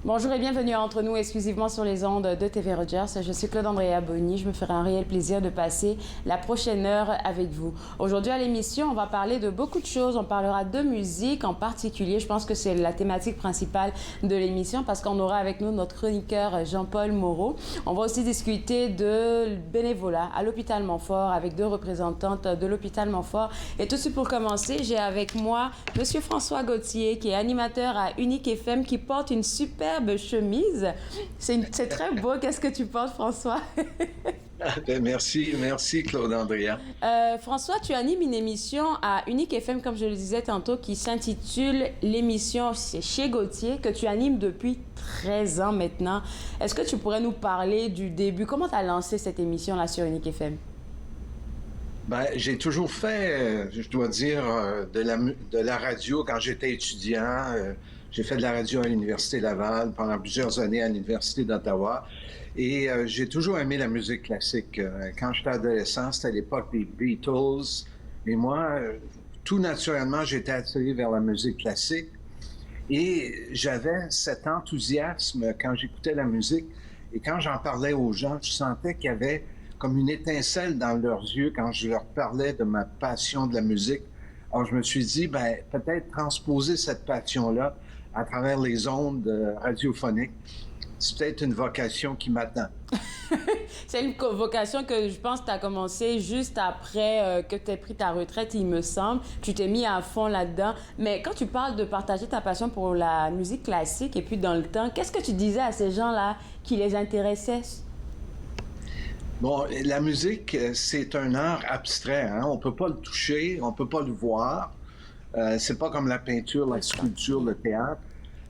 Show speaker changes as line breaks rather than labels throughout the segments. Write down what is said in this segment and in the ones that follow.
Bonjour et bienvenue à Entre nous, exclusivement sur les ondes de TV Rogers. Je suis Claude-Andrea Bonny. Je me ferai un réel plaisir de passer la prochaine heure avec vous. Aujourd'hui à l'émission, on va parler de beaucoup de choses. On parlera de musique en particulier. Je pense que c'est la thématique principale de l'émission parce qu'on aura avec nous notre chroniqueur Jean-Paul Moreau. On va aussi discuter de bénévolat à l'hôpital Montfort avec deux représentantes de l'hôpital Montfort. Et tout de suite pour commencer, j'ai avec moi Monsieur François Gauthier qui est animateur à Unique FM qui porte une superbe chemise. C'est très beau. Qu'est-ce que tu portes, François?
Merci Claude-Andrea.
François, tu animes une émission à Unique FM, comme je le disais tantôt, qui s'intitule l'émission C'est chez Gauthier, que tu animes depuis 13 ans maintenant. Est-ce que tu pourrais nous parler du début? Comment tu as lancé cette émission-là sur Unique FM?
J'ai toujours fait, je dois dire, de la radio quand j'étais étudiant. J'ai fait de la radio à l'Université Laval pendant plusieurs années à l'Université d'Ottawa. Et j'ai toujours aimé la musique classique. Quand j'étais adolescent, c'était à l'époque des Beatles. Et moi, tout naturellement, j'étais attiré vers la musique classique. Et j'avais cet enthousiasme quand j'écoutais la musique. Et quand j'en parlais aux gens, je sentais qu'il y avait comme une étincelle dans leurs yeux quand je leur parlais de ma passion de la musique. Alors, je me suis dit, peut-être transposer cette passion-là à travers les ondes radiophoniques, c'est peut-être une vocation qui m'attend.
C'est une vocation que je pense que tu as commencé juste après que tu aies pris ta retraite, il me semble. Tu t'es mis à fond là-dedans. Mais quand tu parles de partager ta passion pour la musique classique et puis dans le temps, qu'est-ce que tu disais à ces gens-là qui les intéressait?
Bon, la musique, c'est un art abstrait. Hein? On peut pas le toucher, on peut pas le voir. C'est pas comme la peinture, la sculpture, le théâtre.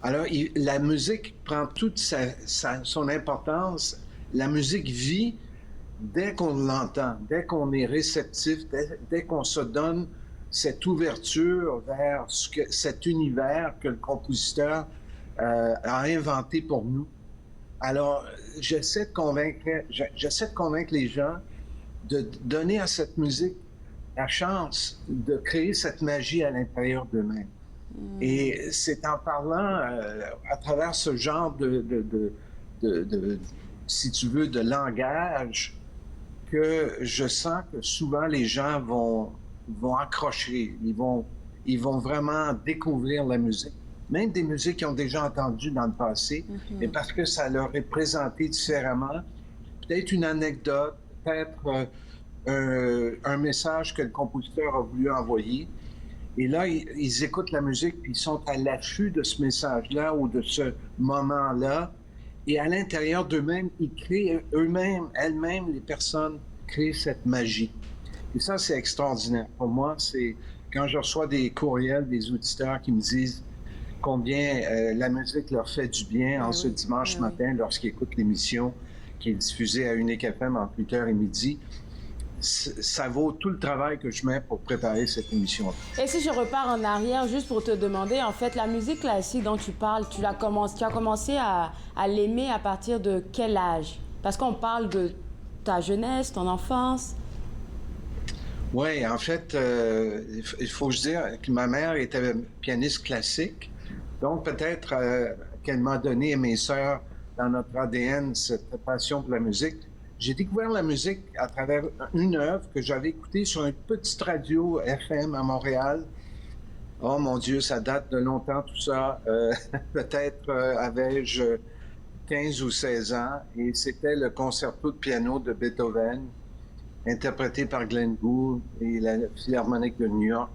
Alors, la musique prend toute son importance. La musique vit dès qu'on l'entend, dès qu'on est réceptif, dès qu'on se donne cette ouverture vers cet univers que le compositeur a inventé pour nous. Alors, j'essaie de convaincre les gens de donner à cette musique la chance de créer cette magie à l'intérieur d'eux-mêmes. Et c'est en parlant à travers ce genre si tu veux, de langage que je sens que souvent les gens vont accrocher, ils vont vraiment découvrir la musique. Même des musiques qu'ils ont déjà entendues dans le passé, mais parce que ça leur est présenté différemment. Peut-être une anecdote, peut-être un message que le compositeur a voulu envoyer. Et là, ils écoutent la musique, puis ils sont à l'affût de ce message-là ou de ce moment-là. Et à l'intérieur d'eux-mêmes, ils créent elles-mêmes, les personnes créent cette magie. Et ça, c'est extraordinaire. Pour moi, c'est quand je reçois des courriels des auditeurs qui me disent combien la musique leur fait du bien en ce dimanche matin lorsqu'ils écoutent l'émission qui est diffusée à Unique FM entre 8h et midi. Ça vaut tout le travail que je mets pour préparer cette émission-là.
Et si je repars en arrière, juste pour te demander, en fait, la musique classique dont tu parles, tu as commencé à l'aimer à partir de quel âge? Parce qu'on parle de ta jeunesse, ton enfance.
Oui, en fait, il faut que je dise que ma mère était pianiste classique. Donc, peut-être qu'elle m'a donné, et mes sœurs, dans notre ADN, cette passion pour la musique. J'ai découvert la musique à travers une œuvre que j'avais écoutée sur une petite radio FM à Montréal. Oh mon Dieu, ça date de longtemps tout ça. Peut-être avais-je 15 ou 16 ans. Et c'était le concerto de piano de Beethoven, interprété par Glenn Gould et la Philharmonique de New York,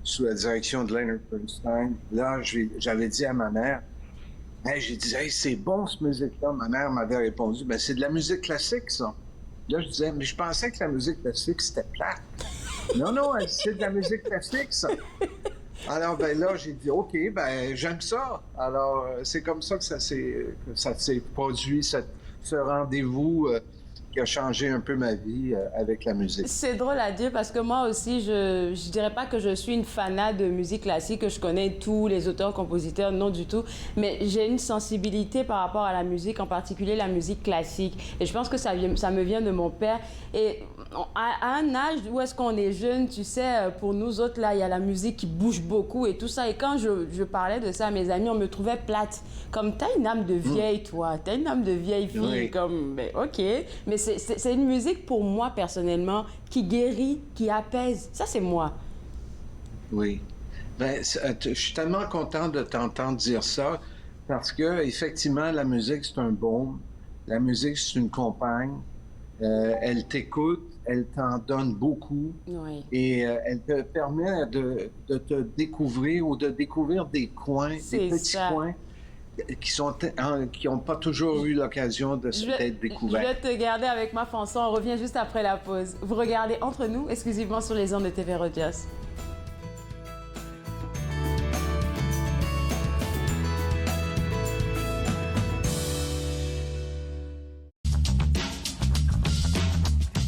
sous la direction de Leonard Bernstein. Là, j'avais dit à ma mère, j'ai dit, hey, c'est bon ce musique-là. Ma mère m'avait répondu, c'est de la musique classique, ça. Là, je disais, mais je pensais que la musique classique, c'était plate. Non, c'est de la musique classique, ça. Alors, là, j'ai dit, OK, j'aime ça. Alors, c'est comme ça que ça s'est produit, ce rendez-vous qui a changé un peu ma vie avec la musique.
C'est drôle à dire parce que moi aussi, je dirais pas que je suis une fanat de musique classique, que je connais tous les auteurs, compositeurs, non du tout. Mais j'ai une sensibilité par rapport à la musique, en particulier la musique classique. Et je pense que ça me vient de mon père. Et à un âge où est-ce qu'on est jeune, tu sais, pour nous autres, là, il y a la musique qui bouge beaucoup et tout ça. Et quand je parlais de ça à mes amis, on me trouvait plate. Comme, t'as une âme de vieille, toi. T'as une âme de vieille fille.
Oui.
Comme, ben, OK. Mais c'est une musique, pour moi, personnellement, qui guérit, qui apaise. Ça, c'est moi.
Oui. Ben, je suis tellement content de t'entendre dire ça parce que effectivement, la musique, c'est un baume. La musique, c'est une compagne. Elle t'écoute, elle t'en donne beaucoup
Oui.
et elle te permet de te découvrir ou de découvrir des coins, des petits coins qui n'ont pas toujours eu l'occasion d'être découverts.
Je vais te garder avec ma chanson. On revient juste après la pause. Vous regardez Entre nous, exclusivement sur les ondes de TV Rogers.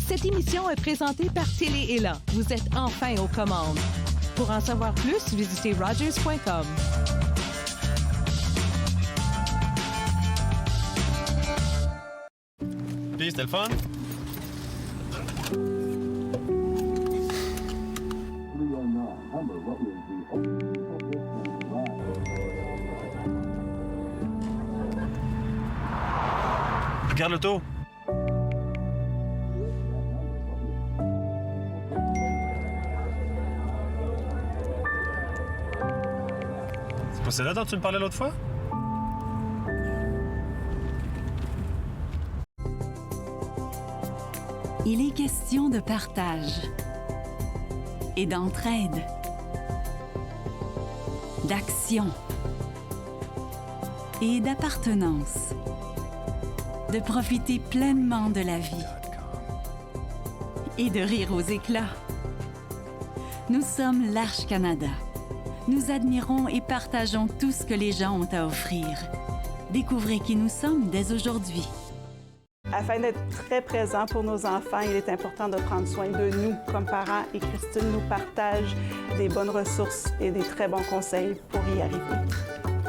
Cette émission est présentée par Télé-Élan. Vous êtes enfin aux commandes. Pour en savoir plus, visitez rogers.com.
Puis, c'était le fun? Regarde l'auto. C'est pas celle-là dont tu me parlais l'autre fois?
Il est question de partage et d'entraide, d'action et d'appartenance, de profiter pleinement de la vie et de rire aux éclats. Nous sommes l'Arche Canada. Nous admirons et partageons tout ce que les gens ont à offrir. Découvrez qui nous sommes dès aujourd'hui.
Afin d'être très présent pour nos enfants, il est important de prendre soin de nous comme parents et Christine nous partage des bonnes ressources et des très bons conseils pour y arriver.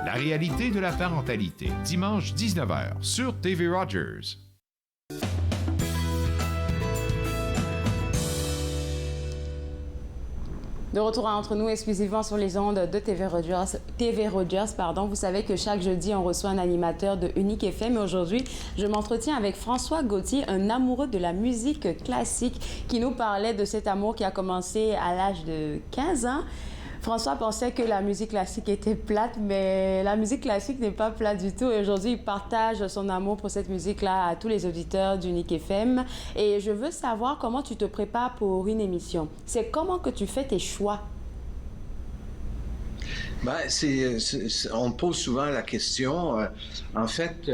La réalité de la parentalité, dimanche 19h sur TV Rogers.
De retour à Entre nous, exclusivement sur les ondes de TV Rogers, pardon. Vous savez que chaque jeudi, on reçoit un animateur de Unique FM. Et aujourd'hui, je m'entretiens avec François Gauthier, un amoureux de la musique classique, qui nous parlait de cet amour qui a commencé à l'âge de 15 ans. François pensait que la musique classique était plate, mais la musique classique n'est pas plate du tout. Et aujourd'hui, il partage son amour pour cette musique-là à tous les auditeurs d'Unique FM. Et je veux savoir comment tu te prépares pour une émission. C'est comment que tu fais tes choix?
Ben, on me pose souvent la question. En fait,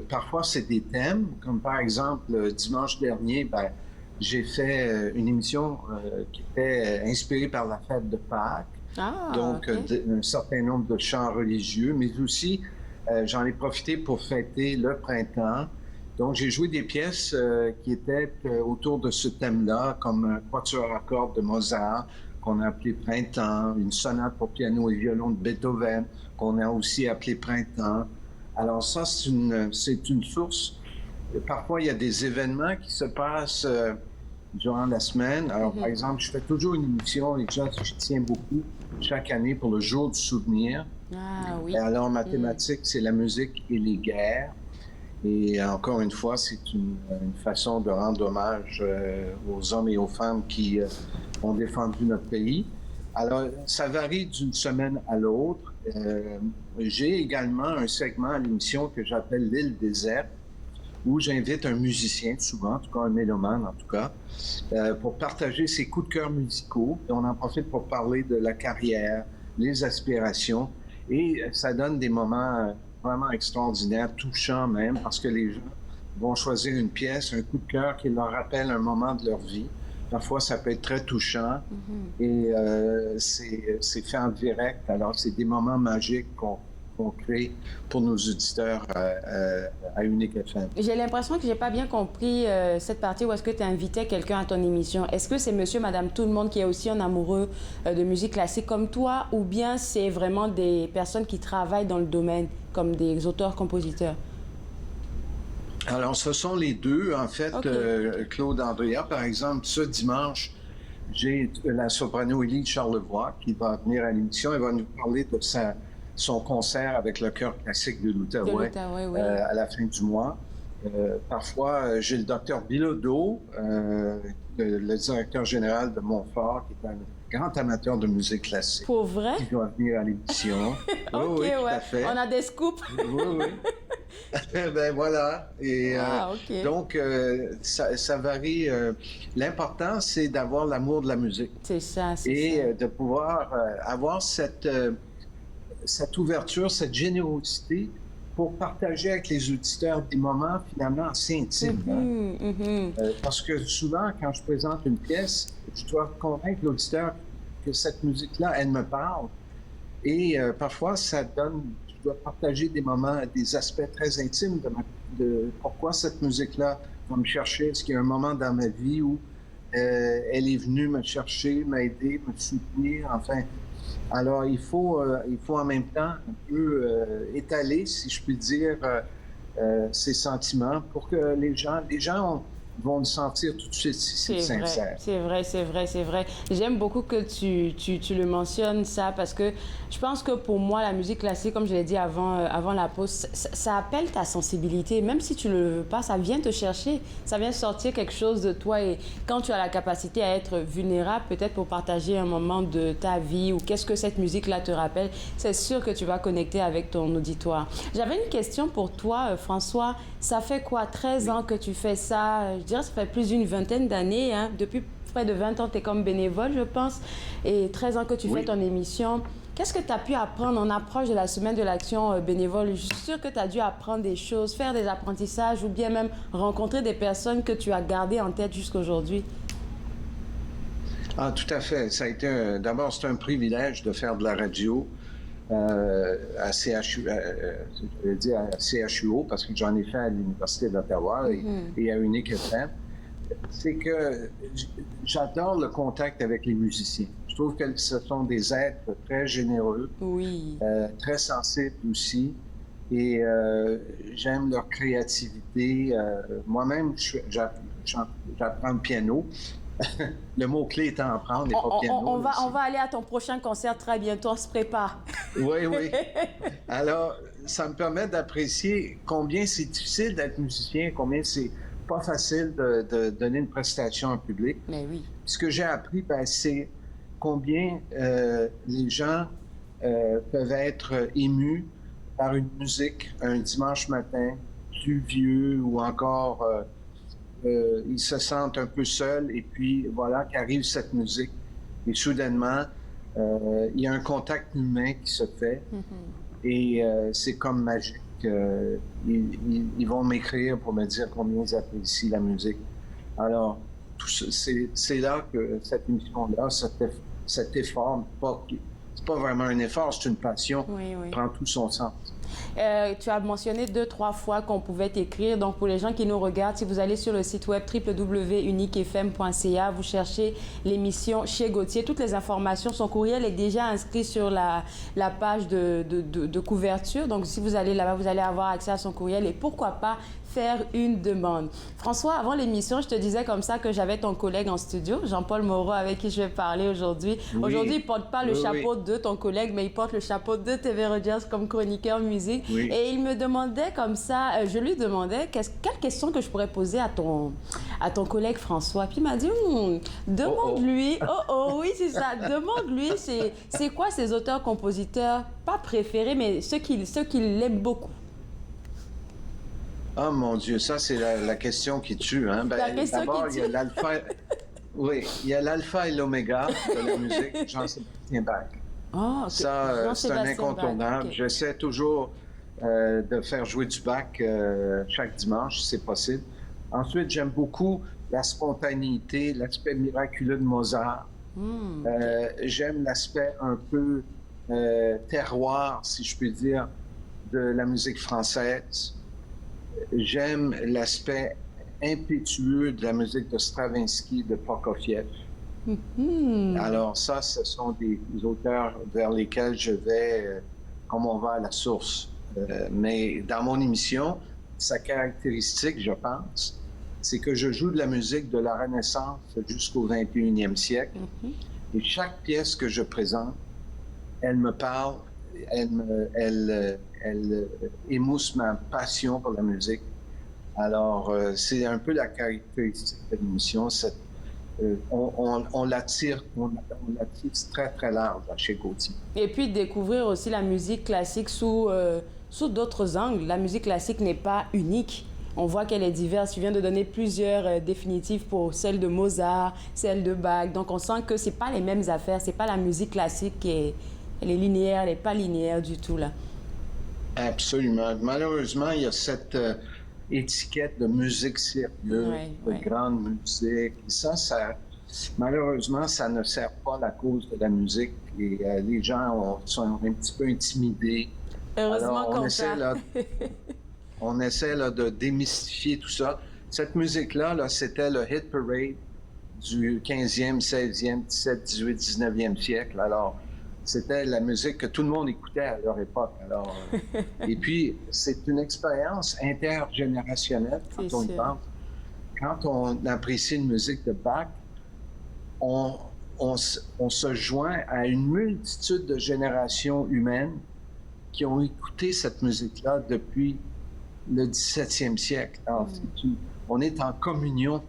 parfois, c'est des thèmes, comme par exemple, dimanche dernier, ben, j'ai fait une émission qui était inspirée par la fête de Pâques. Donc, okay. Un certain nombre de chants religieux, mais aussi, j'en ai profité pour fêter le printemps. Donc, j'ai joué des pièces qui étaient autour de ce thème-là, comme un quatuor à cordes de Mozart, qu'on a appelé Printemps, une sonate pour piano et violon de Beethoven, qu'on a aussi appelé Printemps. Alors ça, c'est une source. Parfois, il y a des événements qui se passent durant la semaine. Alors, par exemple, je fais toujours une émission, et je tiens beaucoup, chaque année pour le jour du souvenir.
Ah oui.
Et alors, ma thématique, c'est la musique et les guerres. Et encore une fois, c'est une façon de rendre hommage aux hommes et aux femmes qui ont défendu notre pays. Alors, ça varie d'une semaine à l'autre. J'ai également un segment à l'émission que j'appelle l'île déserte, où j'invite un musicien, souvent, en tout cas un mélomane en tout cas, pour partager ses coups de cœur musicaux. Et on en profite pour parler de la carrière, les aspirations, et ça donne des moments vraiment extraordinaires, touchants même, parce que les gens vont choisir une pièce, un coup de cœur qui leur rappelle un moment de leur vie. Parfois, ça peut être très touchant et c'est fait en direct. Alors, c'est des moments magiques qu'on crée pour nos auditeurs à Unique FM.
J'ai l'impression que j'ai pas bien compris cette partie où est-ce que tu invitais quelqu'un à ton émission. Est-ce que c'est monsieur, madame, tout le monde qui est aussi un amoureux de musique classique comme toi, ou bien c'est vraiment des personnes qui travaillent dans le domaine, comme des auteurs-compositeurs?
Alors, ce sont les deux. En fait,
Okay.
Claude Andrea, par exemple, ce dimanche, j'ai la soprano Élie Charlevoix qui va venir à l'émission. Elle va nous parler de son concert avec le chœur classique de l'Outaouais
Oui.
à la fin du mois. Parfois, j'ai le docteur Bilodeau, le directeur général de Montfort, qui est un grand amateur de musique classique.
Pour vrai?
Qui va venir à l'émission.
OK,
oui, tout
ouais.
à fait.
On a des scoops.
Oui. Ben voilà. Et
OK.
donc, ça varie. L'important, c'est d'avoir l'amour de la musique
C'est ça, c'est
et
ça.
de pouvoir avoir cette ouverture, cette générosité pour partager avec les auditeurs des moments finalement assez intimes. Parce que souvent, quand je présente une pièce, je dois convaincre l'auditeur que cette musique-là, elle me parle. Et parfois, ça donne, je dois partager des moments, des aspects très intimes de pourquoi cette musique-là va me chercher. Est-ce qu'il y a un moment dans ma vie où elle est venue me chercher, m'aider, me soutenir, enfin. Alors, il faut en même temps un peu étaler, si je puis dire, ces sentiments pour que les gens vont le sentir tout de suite si c'est sincère.
C'est vrai. J'aime beaucoup que tu le mentionnes, ça, parce que je pense que pour moi, la musique classique, comme je l'ai dit avant la pause, ça appelle ta sensibilité. Même si tu le veux pas, ça vient te chercher. Ça vient sortir quelque chose de toi. Et quand tu as la capacité à être vulnérable, peut-être pour partager un moment de ta vie ou qu'est-ce que cette musique-là te rappelle, c'est sûr que tu vas connecter avec ton auditoire. J'avais une question pour toi, François. Ça fait quoi, 13 ans que tu fais ça? Je dirais que ça fait plus d'une vingtaine d'années. Hein? Depuis près de 20 ans, tu es comme bénévole, je pense. Et 13 ans que tu fais ton émission. Qu'est-ce que tu as pu apprendre en approche de la semaine de l'action bénévole? Je suis sûre que tu as dû apprendre des choses, faire des apprentissages ou bien même rencontrer des personnes que tu as gardées en tête jusqu'à aujourd'hui.
Ah, tout à fait. Ça a été d'abord, c'est un privilège de faire de la radio à CHU, je vais dire à CHUO, parce que j'en ai fait à l'Université d'Ottawa et à Unique FM. C'est que j'adore le contact avec les musiciens. Je trouve que ce sont des êtres très généreux, très sensibles aussi, et j'aime leur créativité. Moi-même, j'apprends le piano. Le mot-clé étant apprendre et pas piano.
On va aller à ton prochain concert très bientôt, on se prépare.
Oui. Alors, ça me permet d'apprécier combien c'est difficile d'être musicien, combien c'est pas facile de donner une prestation en public.
Mais oui.
Ce que j'ai appris, c'est combien les gens peuvent être émus par une musique un dimanche matin, pluvieux ou encore... ils se sentent un peu seuls et puis voilà qu'arrive cette musique et soudainement il y a un contact humain qui se fait et c'est comme magique. Ils vont m'écrire pour me dire combien ils apprécient la musique. Alors c'est là que cette émission-là, cet effort, c'est pas vraiment un effort, c'est une passion, prend tout son sens.
Tu as mentionné 2-3 fois qu'on pouvait t'écrire. Donc, pour les gens qui nous regardent, si vous allez sur le site web www.uniquefm.ca, vous cherchez l'émission Chez Gauthier. Toutes les informations, son courriel est déjà inscrit sur la page de couverture. Donc, si vous allez là-bas, vous allez avoir accès à son courriel et pourquoi pas faire une demande. François, avant l'émission, je te disais comme ça que j'avais ton collègue en studio, Jean-Paul Moreau, avec qui je vais parler aujourd'hui. Aujourd'hui, il ne porte pas le chapeau de ton collègue, mais il porte le chapeau de TV Rogers comme chroniqueur musique. Et il me demandait comme ça, je lui demandais quelle question que je pourrais poser à ton collègue François. Puis il m'a dit, demande-lui, oui, c'est ça, demande-lui, c'est quoi ses auteurs-compositeurs, pas préférés, mais ceux qu'il aime beaucoup.
Oh mon Dieu, ça c'est la question qui tue. Hein? D'abord, il y a l'alpha. Oui, il y a l'alpha et l'oméga de la musique, Jean-Sébastien Bach. Ça, c'est un incontournable. J'essaie toujours de faire jouer du Bach chaque dimanche, si c'est possible. Ensuite, j'aime beaucoup la spontanéité, l'aspect miraculeux de Mozart. J'aime l'aspect un peu terroir, si je puis dire, de la musique française. J'aime l'aspect impétueux de la musique de Stravinsky, de Prokofiev. Alors ça, ce sont des auteurs vers lesquels je vais, comme on va à la source. Mais dans mon émission, sa caractéristique, je pense, c'est que je joue de la musique de la Renaissance jusqu'au 21e siècle. Et chaque pièce que je présente, elle me parle, elle émousse ma passion pour la musique. Alors, c'est un peu la caractéristique de l'émission. On l'attire très, très large chez Gaultier.
Et puis, découvrir aussi la musique classique sous d'autres angles. La musique classique n'est pas unique. On voit qu'elle est diverse. Tu viens de donner plusieurs définitives pour celle de Mozart, celle de Bach. Donc, on sent que ce n'est pas les mêmes affaires. Ce n'est pas la musique classique qui est linéaire, elle n'est pas linéaire du tout, là.
Absolument. Malheureusement, il y a cette étiquette de musique sérieuse, grande musique. Malheureusement, ça ne sert pas la cause de la musique. Et les gens sont un petit peu intimidés.
Heureusement qu'on
on essaie là, de démystifier tout ça. Cette musique-là, c'était le hit parade du 15e, 16e, 17, 18, 19e siècle. Alors, c'était la musique que tout le monde écoutait à leur époque. Alors, et puis, c'est une expérience intergénérationnelle quand on y pense. Quand on apprécie une musique de Bach, on se joint à une multitude de générations humaines qui ont écouté cette musique-là depuis le 17e siècle. Alors, on est en communion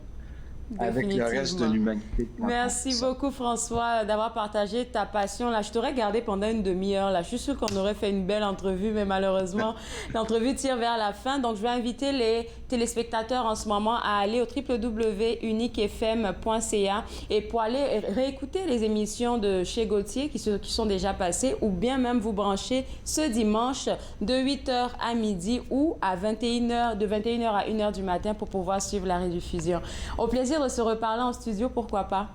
avec le reste de l'humanité.
Merci beaucoup, François, d'avoir partagé ta passion. Là, je t'aurais gardé pendant une demi-heure. Là, je suis sûre qu'on aurait fait une belle entrevue, mais malheureusement, l'entrevue tire vers la fin. Donc, je vais inviter les téléspectateurs en ce moment à aller au www.uniquefm.ca et pour aller réécouter les émissions de chez Gaultier qui sont déjà passées, ou bien même vous brancher ce dimanche de 8h à midi ou à 21h, de 21h à 1h du matin pour pouvoir suivre la rediffusion. Au plaisir de se reparler en studio, pourquoi pas?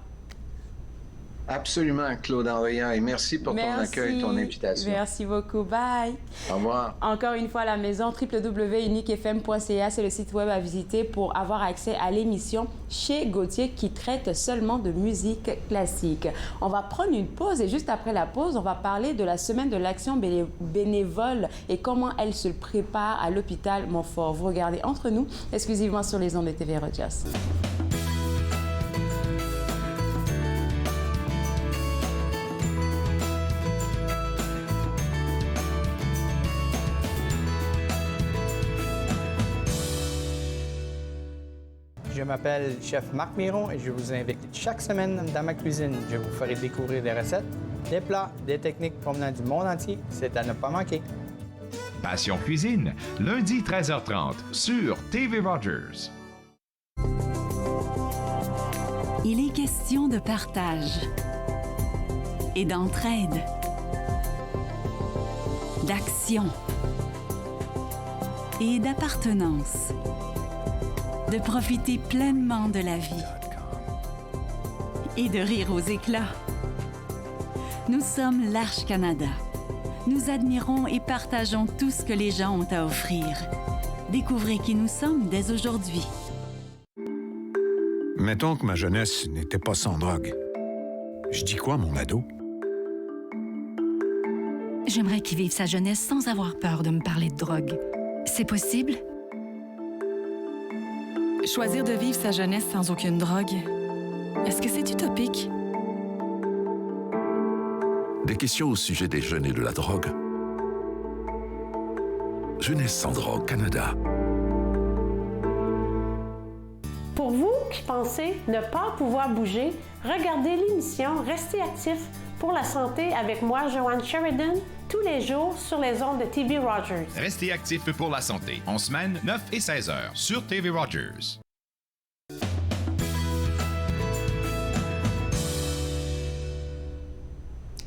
Absolument, Claude Henriard, et merci pour ton accueil et ton invitation.
Merci beaucoup. Bye.
Au revoir.
Encore une fois à la maison, www.uniquefm.ca, c'est le site web à visiter pour avoir accès à l'émission chez Gaultier qui traite seulement de musique classique. On va prendre une pause et juste après la pause, on va parler de la semaine de l'action bénévole et comment elle se prépare à l'hôpital Montfort. Vous regardez Entre nous, exclusivement sur les ondes de TV Rogers.
Je m'appelle Chef Marc Miron et je vous invite chaque semaine dans ma cuisine. Je vous ferai découvrir des recettes, des plats, des techniques provenant du monde entier. C'est à ne pas manquer.
Passion Cuisine, lundi 13h30 sur TV Rogers.
Il est question de partage et d'entraide, d'action et d'appartenance. De profiter pleinement de la vie et de rire aux éclats. Nous sommes l'Arche Canada. Nous admirons et partageons tout ce que les gens ont à offrir. Découvrez qui nous sommes dès aujourd'hui.
Mettons que ma jeunesse n'était pas sans drogue. Je dis quoi, mon ado?
J'aimerais qu'il vive sa jeunesse sans avoir peur de me parler de drogue. C'est possible? Choisir de vivre sa jeunesse sans aucune drogue, est-ce que c'est utopique?
Des questions au sujet des jeunes et de la drogue. Jeunesse sans drogue Canada.
Pour vous qui pensez ne pas pouvoir bouger, regardez l'émission Restez actifs pour la santé avec moi, Joanne Sheridan, tous les jours sur les ondes de TV Rogers.
Restez actifs pour la santé, en semaine 9 et 16 heures sur TV Rogers.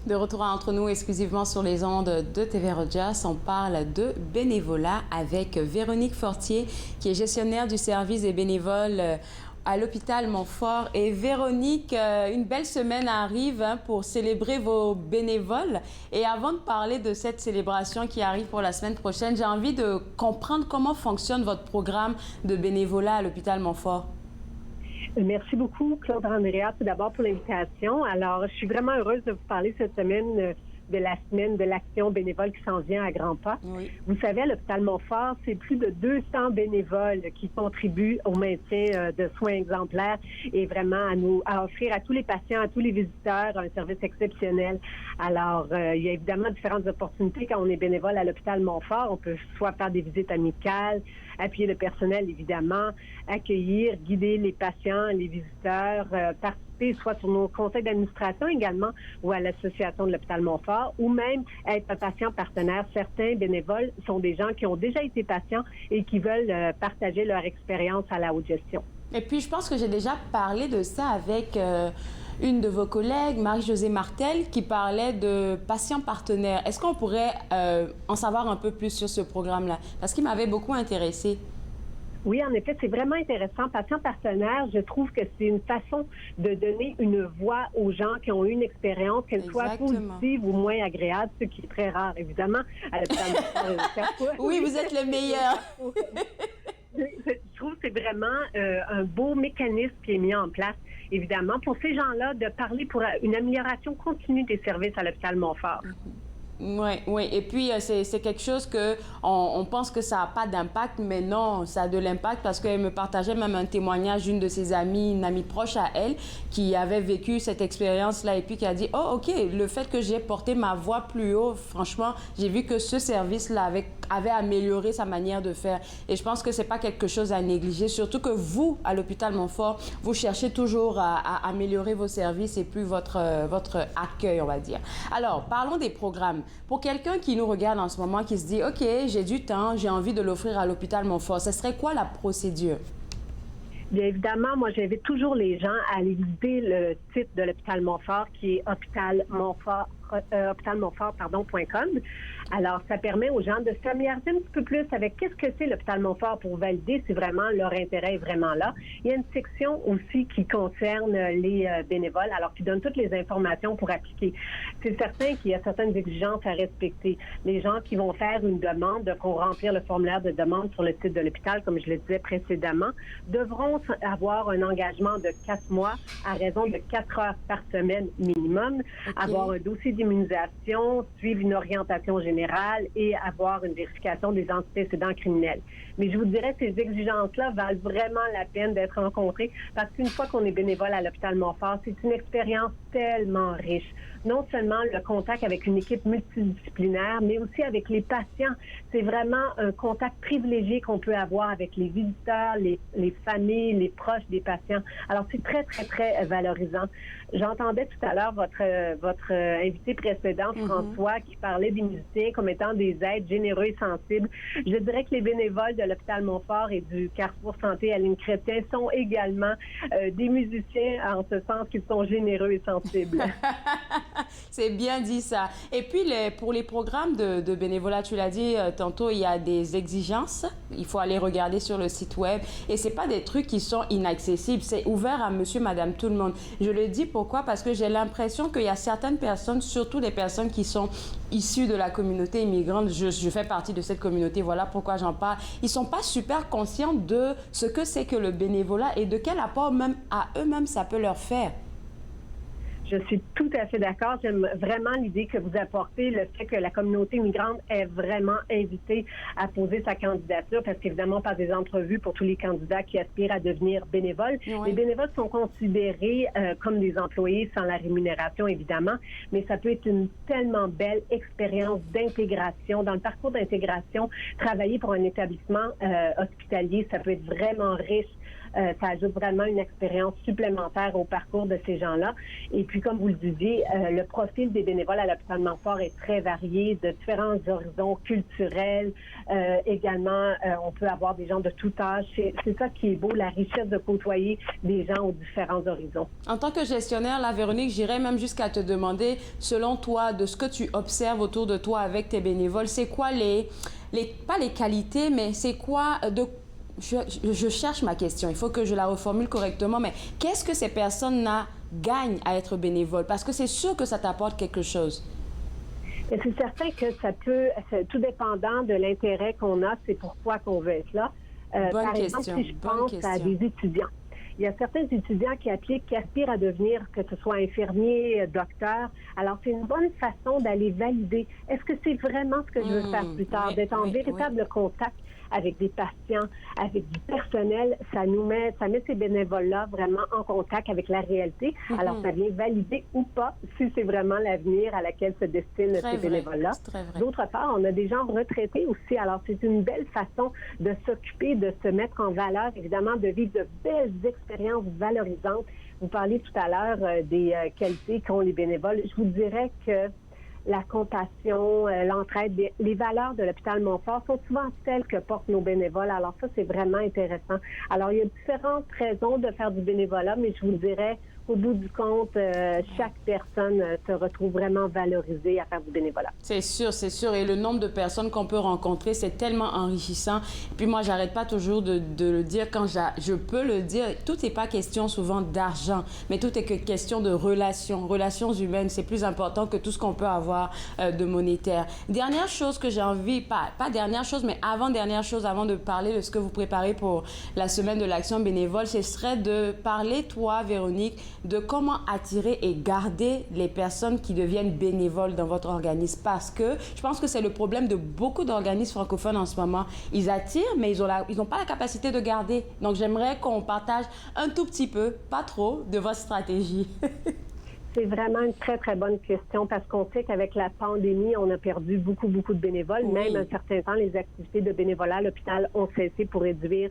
De retour Entre nous, exclusivement sur les ondes de TV Rogers, on parle de bénévolat avec Véronique Fortier, qui est gestionnaire du service des bénévoles à l'hôpital Montfort. Et Véronique, une belle semaine arrive pour célébrer vos bénévoles. Et avant de parler de cette célébration qui arrive pour la semaine prochaine, j'ai envie de comprendre comment fonctionne votre programme de bénévolat à l'hôpital Montfort.
Merci beaucoup, Claude Andrea, tout d'abord pour l'invitation. Alors, je suis vraiment heureuse de vous parler cette semaine de la semaine de l'action bénévole qui s'en vient à grands pas.
Oui.
Vous savez, à l'hôpital Montfort, c'est plus de 200 bénévoles qui contribuent au maintien de soins exemplaires et vraiment à offrir à tous les patients, à tous les visiteurs un service exceptionnel. Alors, il y a évidemment différentes opportunités quand on est bénévole à l'hôpital Montfort. On peut soit faire des visites amicales, appuyer le personnel, évidemment, accueillir, guider les patients, les visiteurs, participer soit sur nos conseils d'administration également ou à l'association de l'hôpital Montfort ou même être un patient partenaire. Certains bénévoles sont des gens qui ont déjà été patients et qui veulent partager leur expérience à la haute gestion.
Et puis, je pense que j'ai déjà parlé de ça avec une de vos collègues, Marie-Josée Martel, qui parlait de patients partenaires. Est-ce qu'on pourrait en savoir un peu plus sur ce programme-là? Parce qu'il m'avait beaucoup intéressée.
Oui, en effet, c'est vraiment intéressant. Patient partenaire, je trouve que c'est une façon de donner une voix aux gens qui ont eu une expérience, qu'elle soit positive ou moins agréable, ce qui est très rare, évidemment. À
oui, vous êtes le meilleur.
Je trouve que c'est vraiment un beau mécanisme qui est mis en place, évidemment, pour ces gens-là de parler pour une amélioration continue des services à l'hôpital Montfort.
Oui. Et puis, c'est quelque chose que on pense que ça n'a pas d'impact, mais non, ça a de l'impact parce qu'elle me partageait même un témoignage d'une de ses amies, une amie proche à elle, qui avait vécu cette expérience-là et puis qui a dit « Oh, OK, le fait que j'ai porté ma voix plus haut, franchement, j'ai vu que ce service-là avait amélioré sa manière de faire. » Et je pense que c'est pas quelque chose à négliger, surtout que vous, à l'hôpital Montfort, vous cherchez toujours à améliorer vos services et plus votre accueil, on va dire. Alors, parlons des programmes. Pour quelqu'un qui nous regarde en ce moment, qui se dit « OK, j'ai du temps, j'ai envie de l'offrir à l'hôpital Montfort », ce serait quoi la procédure?
Bien évidemment, moi, j'invite toujours les gens à aller visiter le site de l'hôpital Montfort, qui est hôpitalmontfort.com. Alors, ça permet aux gens de se familiariser un petit peu plus avec qu'est-ce que c'est l'hôpital Montfort pour valider si vraiment leur intérêt est vraiment là. Il y a une section aussi qui concerne les bénévoles, alors qui donne toutes les informations pour appliquer. C'est certain qu'il y a certaines exigences à respecter. Les gens qui vont faire une demande devront remplir le formulaire de demande sur le site de l'hôpital, comme je le disais précédemment, devront avoir un engagement de 4 mois à raison de 4 heures par semaine minimum, avoir un dossier d'immunisation, suivre une orientation générale et avoir une vérification des antécédents criminels. Mais je vous dirais, ces exigences-là valent vraiment la peine d'être rencontrées parce qu'une fois qu'on est bénévole à l'hôpital Montfort, c'est une expérience tellement riche. Non seulement le contact avec une équipe multidisciplinaire, mais aussi avec les patients. C'est vraiment un contact privilégié qu'on peut avoir avec les visiteurs, les familles, les proches des patients. Alors, c'est très, très, très valorisant. J'entendais tout à l'heure votre invité précédent, François, qui parlait des musiciens comme étant des êtres généreux et sensibles. Je dirais que les bénévoles de l'hôpital Montfort et du Carrefour Santé Aline Chrétien sont également des musiciens en ce sens qu'ils sont généreux et sensibles.
C'est bien dit ça. Et puis, pour les programmes de bénévolat, tu l'as dit tantôt, il y a des exigences. Il faut aller regarder sur le site web. Et c'est pas des trucs qui sont inaccessibles. C'est ouvert à monsieur, madame, tout le monde. Je le dis pourquoi? Parce que j'ai l'impression qu'il y a certaines personnes, surtout des personnes qui sont issues de la communauté immigrante. Je fais partie de cette communauté. Voilà pourquoi j'en parle. Ils sont pas super conscients de ce que c'est que le bénévolat et de quel apport même à eux-mêmes ça peut leur faire.
Je suis tout à fait d'accord. J'aime vraiment l'idée que vous apportez, le fait que la communauté migrante est vraiment invitée à poser sa candidature, parce qu'évidemment, par des entrevues pour tous les candidats qui aspirent à devenir bénévoles. Oui. Les bénévoles sont considérés comme des employés sans la rémunération, évidemment, mais ça peut être une tellement belle expérience d'intégration. Dans le parcours d'intégration, travailler pour un établissement hospitalier, ça peut être vraiment riche. Ça ajoute vraiment une expérience supplémentaire au parcours de ces gens-là. Et puis, comme vous le disiez, le profil des bénévoles à l'hôpital Montfort est très varié, de différents horizons culturels. Également, on peut avoir des gens de tout âge. C'est ça qui est beau, la richesse de côtoyer des gens aux différents horizons.
En tant que gestionnaire, là, Véronique, j'irais même jusqu'à te demander, selon toi, de ce que tu observes autour de toi avec tes bénévoles, c'est quoi pas les qualités, mais c'est quoi je cherche ma question, il faut que je la reformule correctement, mais qu'est-ce que ces personnes-là gagnent à être bénévoles? Parce que c'est sûr que ça t'apporte quelque chose.
Et c'est certain que ça peut, tout dépendant de l'intérêt qu'on a, c'est pourquoi qu'on veut être là.
Bonne
par
question.
exemple, si je pense à des étudiants, il y a certains étudiants qui appliquent, qui aspirent à devenir, que ce soit infirmier, docteur. Alors, c'est une bonne façon d'aller valider. Est-ce que c'est vraiment ce que je veux faire plus tard? D'être en véritable contact avec des patients, avec du personnel, ça met ces bénévoles-là vraiment en contact avec la réalité. Alors, ça vient valider ou pas si c'est vraiment l'avenir à laquelle se destinent ces bénévoles-là. D'autre part, on a des gens retraités aussi. Alors, c'est une belle façon de s'occuper, de se mettre en valeur, évidemment, de vivre de belles expériences valorisantes. Vous parliez tout à l'heure des qualités qu'ont les bénévoles. Je vous dirais que la compassion, l'entraide, les valeurs de l'hôpital Montfort sont souvent celles que portent nos bénévoles. Alors ça, c'est vraiment intéressant. Alors, il y a différentes raisons de faire du bénévolat, mais je vous dirais, au bout du compte, chaque personne se retrouve vraiment valorisée à faire du bénévolat.
C'est sûr. Et le nombre de personnes qu'on peut rencontrer, c'est tellement enrichissant. Et puis moi, j'arrête pas toujours de le dire quand je peux le dire. Tout n'est pas question souvent d'argent, mais tout est que question de relations humaines. C'est plus important que tout ce qu'on peut avoir de monétaire. Dernière chose que j'ai envie, pas dernière chose, mais avant-dernière chose, avant de parler de ce que vous préparez pour la semaine de l'action bénévole, ce serait de parler, toi, Véronique, de comment attirer et garder les personnes qui deviennent bénévoles dans votre organisme. Parce que je pense que c'est le problème de beaucoup d'organismes francophones en ce moment. Ils attirent, mais ils n'ont pas la capacité de garder. Donc, j'aimerais qu'on partage un tout petit peu, pas trop, de votre stratégie.
C'est vraiment une très, très bonne question parce qu'on sait qu'avec la pandémie, on a perdu beaucoup de bénévoles. Oui. Même un certain temps, les activités de bénévolat à l'hôpital ont cessé pour réduire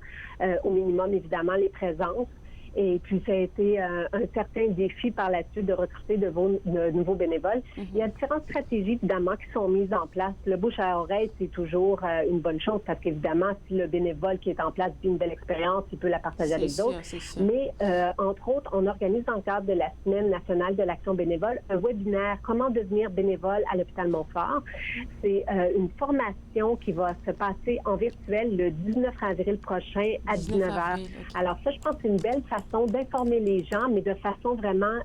au minimum, évidemment, les présences. Et puis, ça a été un certain défi par la suite de recruter de nouveaux bénévoles. Il y a différentes stratégies, évidemment, qui sont mises en place. Le bouche à oreille, c'est toujours une bonne chose parce qu'évidemment, si le bénévole qui est en place vit une belle expérience, il peut la partager avec d'autres. Mais, entre autres, on organise dans le cadre de la Semaine nationale de l'action bénévole un webinaire « Comment devenir bénévole à l'hôpital Montfort ». C'est une formation qui va se passer en virtuel le 19 avril prochain à 19h. Okay. Alors ça, je pense que c'est une belle façon d'informer les gens, mais de façon vraiment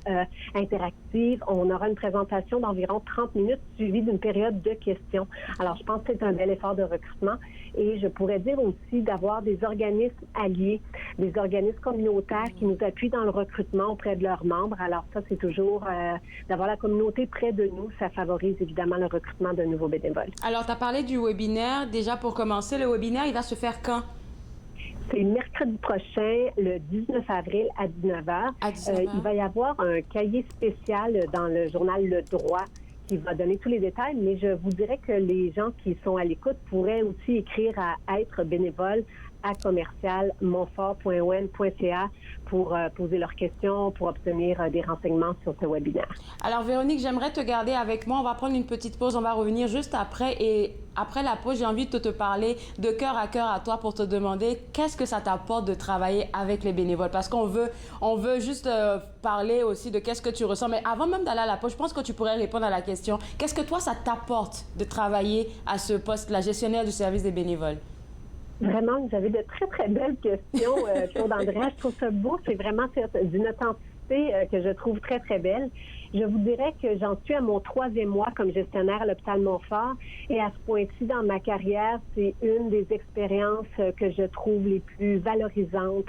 interactive. On aura une présentation d'environ 30 minutes suivie d'une période de questions. Alors, je pense que c'est un bel effort de recrutement. Et je pourrais dire aussi d'avoir des organismes alliés, des organismes communautaires qui nous appuient dans le recrutement auprès de leurs membres. Alors, ça, c'est toujours d'avoir la communauté près de nous. Ça favorise évidemment le recrutement de nouveaux bénévoles.
Alors, tu as parlé du webinaire. Déjà, pour commencer, le webinaire, il va se faire quand?
C'est mercredi prochain, le 19 avril à 19h. Il va y avoir un cahier spécial dans le journal Le Droit qui va donner tous les détails, mais je vous dirais que les gens qui sont à l'écoute pourraient aussi écrire à être bénévole à commercial-montfort.on.ca pour poser leurs questions, pour obtenir des renseignements sur ce webinaire.
Alors, Véronique, j'aimerais te garder avec moi. On va prendre une petite pause. On va revenir juste après. Et après la pause, j'ai envie de te parler de cœur à toi pour te demander qu'est-ce que ça t'apporte de travailler avec les bénévoles. Parce qu'on veut juste parler aussi de qu'est-ce que tu ressens. Mais avant même d'aller à la pause, je pense que tu pourrais répondre à la question. Qu'est-ce que toi, ça t'apporte de travailler à ce poste, la gestionnaire du service des bénévoles?
Vraiment, vous avez de très, très belles questions, Claude André. Je trouve ça beau. C'est vraiment d'une authenticité que je trouve très, très belle. Je vous dirais que j'en suis à mon 3e mois comme gestionnaire à l'hôpital Montfort. Et à ce point-ci, dans ma carrière, c'est une des expériences que je trouve les plus valorisantes.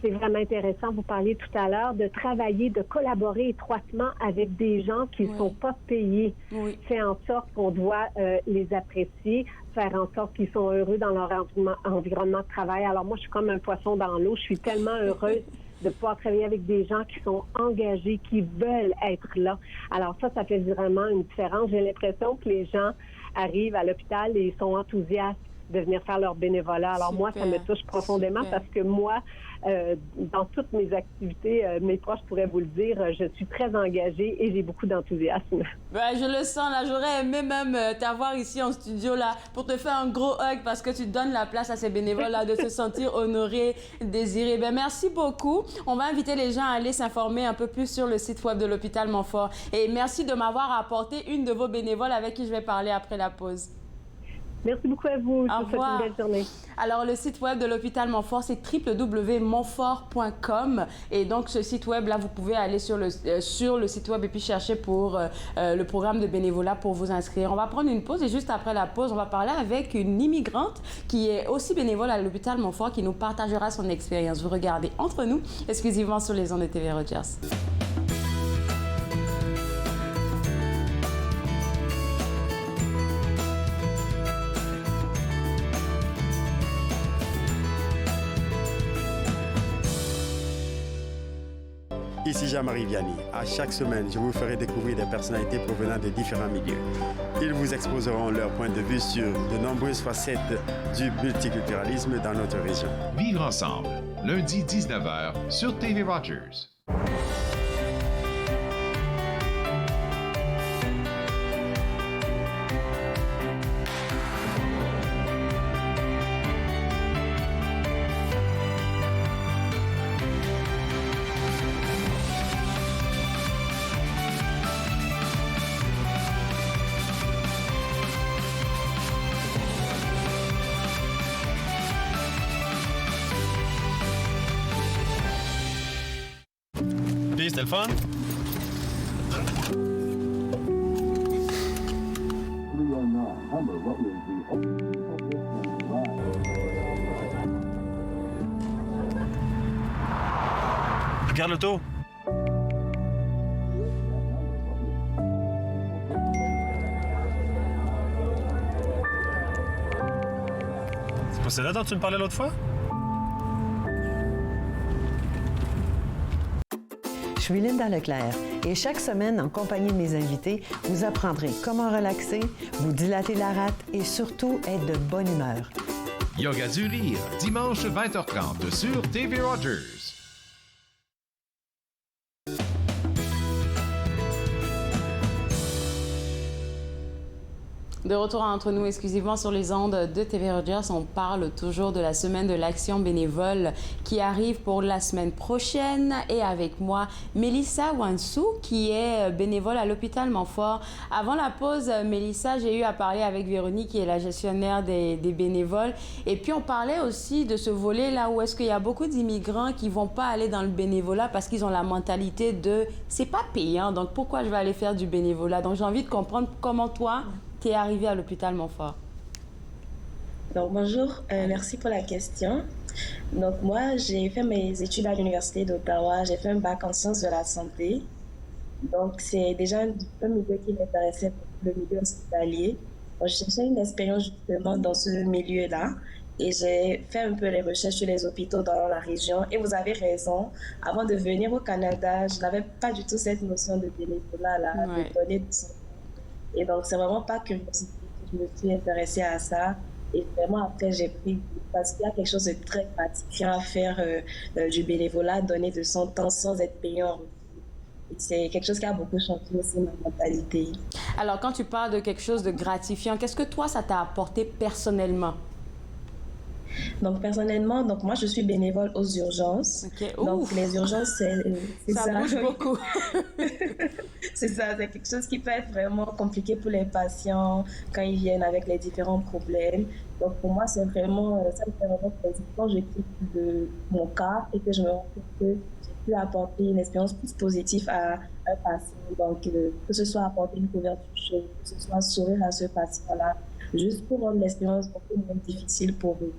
C'est vraiment intéressant. Vous parliez tout à l'heure de travailler, de collaborer étroitement avec des gens qui ne sont pas payés. Faire en sorte qu'on doit les apprécier, faire en sorte qu'ils sont heureux dans leur environnement de travail. Alors moi, je suis comme un poisson dans l'eau. Je suis tellement heureuse de pouvoir travailler avec des gens qui sont engagés, qui veulent être là. Alors ça fait vraiment une différence. J'ai l'impression que les gens arrivent à l'hôpital et sont enthousiastes de venir faire leur bénévolat. Alors moi, ça me touche profondément parce que moi, dans toutes mes activités, mes proches pourraient vous le dire, je suis très engagée et j'ai beaucoup d'enthousiasme.
Ben, je le sens, là. J'aurais aimé même t'avoir ici en studio, là, pour te faire un gros hug parce que tu donnes la place à ces bénévoles-là de se sentir honorés, désirés. Ben, merci beaucoup. On va inviter les gens à aller s'informer un peu plus sur le site web de l'hôpital Montfort. Et merci de m'avoir apporté une de vos bénévoles avec qui je vais parler après la pause.
Merci beaucoup à vous. Je vous souhaite une belle journée.
Alors, le site web de l'hôpital Montfort, c'est www.montfort.com. Et donc, ce site web-là, vous pouvez aller sur le site web et puis chercher pour le programme de bénévolat pour vous inscrire. On va prendre une pause et juste après la pause, on va parler avec une immigrante qui est aussi bénévole à l'hôpital Montfort qui nous partagera son expérience. Vous regardez Entre nous, exclusivement sur les ondes de TV Rogers.
Ici Jean-Marie Vianney. À chaque semaine, je vous ferai découvrir des personnalités provenant de différents milieux. Ils vous exposeront leur point de vue sur de nombreuses facettes du multiculturalisme dans notre région.
Vivre ensemble, lundi 19h sur TV Rogers.
C'était le fun? Regarde l'auto. C'est pas celle-là dont tu me parlais l'autre fois?
Je suis Linda Leclerc et chaque semaine, en compagnie de mes invités, vous apprendrez comment relaxer, vous dilater la rate et surtout être de bonne humeur.
Yoga du rire, dimanche 20h30 sur TV Rogers.
De retour entre nous exclusivement sur les ondes de TV Rogers, on parle toujours de la semaine de l'action bénévole qui arrive pour la semaine prochaine. Et avec moi, Mélissa Wansou, qui est bénévole à l'hôpital Montfort. Avant la pause, Mélissa, j'ai eu à parler avec Véronique, qui est la gestionnaire des bénévoles. Et puis, on parlait aussi de ce volet-là où est-ce qu'il y a beaucoup d'immigrants qui ne vont pas aller dans le bénévolat parce qu'ils ont la mentalité de « c'est pas payant, donc pourquoi je vais aller faire du bénévolat ?» Donc, j'ai envie de comprendre comment toi, tu es arrivé à l'hôpital Montfort.
Donc, bonjour, merci pour la question. Donc, moi, j'ai fait mes études à l'Université d'Ottawa. J'ai fait un bac en sciences de la santé. Donc, c'est déjà un milieu qui m'intéressait pour le milieu hospitalier. Donc, je cherchais une expérience justement dans ce milieu-là. Et j'ai fait un peu les recherches sur les hôpitaux dans la région. Et vous avez raison, avant de venir au Canada, je n'avais pas du tout cette notion de bénévolat-là, de donner du sang. Et donc, c'est vraiment pas que je me suis intéressée à ça. Et vraiment, après, j'ai pris, parce qu'il y a quelque chose de très gratifiant à faire du bénévolat, donner de son temps sans être payé en retour. C'est quelque chose qui a beaucoup changé aussi ma mentalité.
Alors, quand tu parles de quelque chose de gratifiant, qu'est-ce que toi, ça t'a apporté personnellement?
Donc, personnellement, moi, je suis bénévole aux urgences.
Okay.
Donc, les urgences, c'est ça.
Ça bouge beaucoup.
C'est ça, c'est quelque chose qui peut être vraiment compliqué pour les patients quand ils viennent avec les différents problèmes. Donc, pour moi, c'est vraiment, ça me fait vraiment plaisir quand je quitte mon cas et que je me rends compte que j'ai pu apporter une expérience plus positive à un patient. Donc, que ce soit apporter une couverture chaude, que ce soit sourire à ce patient-là, juste pour rendre l'expérience beaucoup moins difficile pour eux.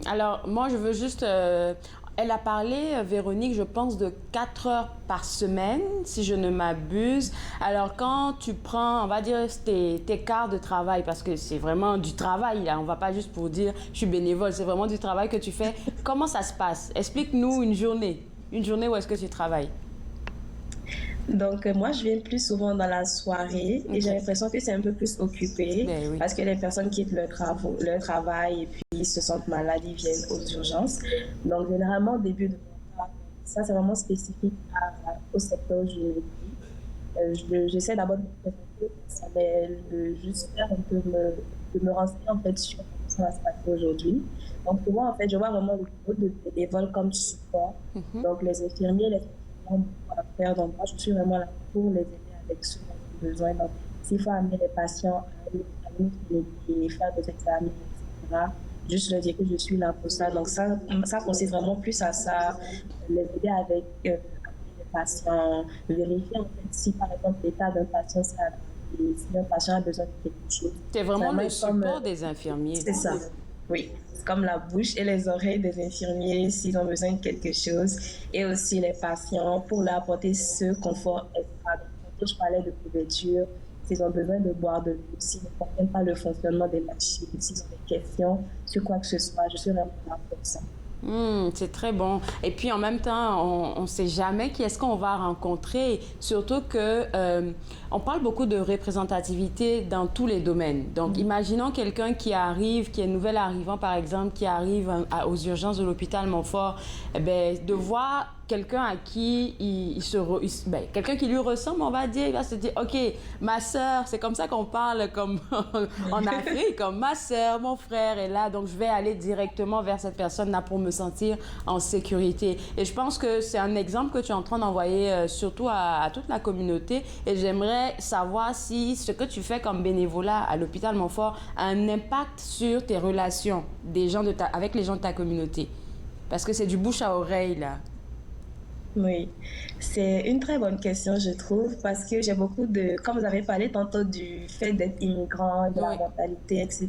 Alors, moi, je veux juste... elle a parlé, Véronique, je pense, de 4 heures par semaine, si je ne m'abuse. Alors, quand tu prends, on va dire, tes quarts de travail, parce que c'est vraiment du travail, là. On ne va pas juste pour dire « je suis bénévole », c'est vraiment du travail que tu fais. Comment ça se passe? Explique-nous une journée où est-ce que tu travailles?
Donc, moi, je viens plus souvent dans la soirée et j'ai l'impression que c'est un peu plus occupé parce que les personnes quittent leur travail et puis ils se sentent malades, ils viennent aux urgences. Donc, généralement, au début de mon temps, ça, c'est vraiment spécifique au secteur juridique. J'essaie d'abord de me présenter, de juste faire un peu, de me renseigner en fait sur comment ça va se passer aujourd'hui. Donc, pour moi, en fait, je vois vraiment le rôle de bénévole comme support. Donc, les infirmiers, les à faire. Donc, moi, je suis vraiment là pour les aider avec ce qu'ils ont besoin. Donc, s'il faut amener les patients à un autre métier, faire des examens, etc. Juste leur dire que je suis là pour ça. Donc ça consiste vraiment plus à ça, les aider avec les patients, vérifier en fait si par exemple l'état d'un patient s'est aggravé, si un patient a besoin de quelque chose.
C'est vraiment le support des infirmiers.
C'est ça, oui. C'est comme la bouche et les oreilles des infirmiers s'ils ont besoin de quelque chose, et aussi les patients pour leur apporter ce confort extra. Donc, je parlais de couverture, s'ils ont besoin de boire de l'eau, s'ils ne comprennent pas le fonctionnement des machines, s'ils ont des questions sur quoi que ce soit, je suis vraiment là pour ça.
C'est très bon. Et puis en même temps, on ne sait jamais qui est-ce qu'on va rencontrer. Surtout que on parle beaucoup de représentativité dans tous les domaines. Donc, imaginons quelqu'un qui arrive, qui est nouvel arrivant par exemple, qui arrive aux urgences de l'hôpital Montfort, de voir quelqu'un à qui quelqu'un qui lui ressemble, on va dire, il va se dire, OK, ma sœur, c'est comme ça qu'on parle comme en Afrique, comme ma sœur, mon frère est là, donc je vais aller directement vers cette personne-là pour me sentir en sécurité. Et je pense que c'est un exemple que tu es en train d'envoyer surtout à toute la communauté, et j'aimerais savoir si ce que tu fais comme bénévolat à l'hôpital Montfort a un impact sur tes relations avec les gens de ta communauté. Parce que c'est du bouche à oreille, là.
Oui, c'est une très bonne question, je trouve, parce que j'ai beaucoup de... Comme vous avez parlé tantôt du fait d'être immigrant, de la mentalité, etc.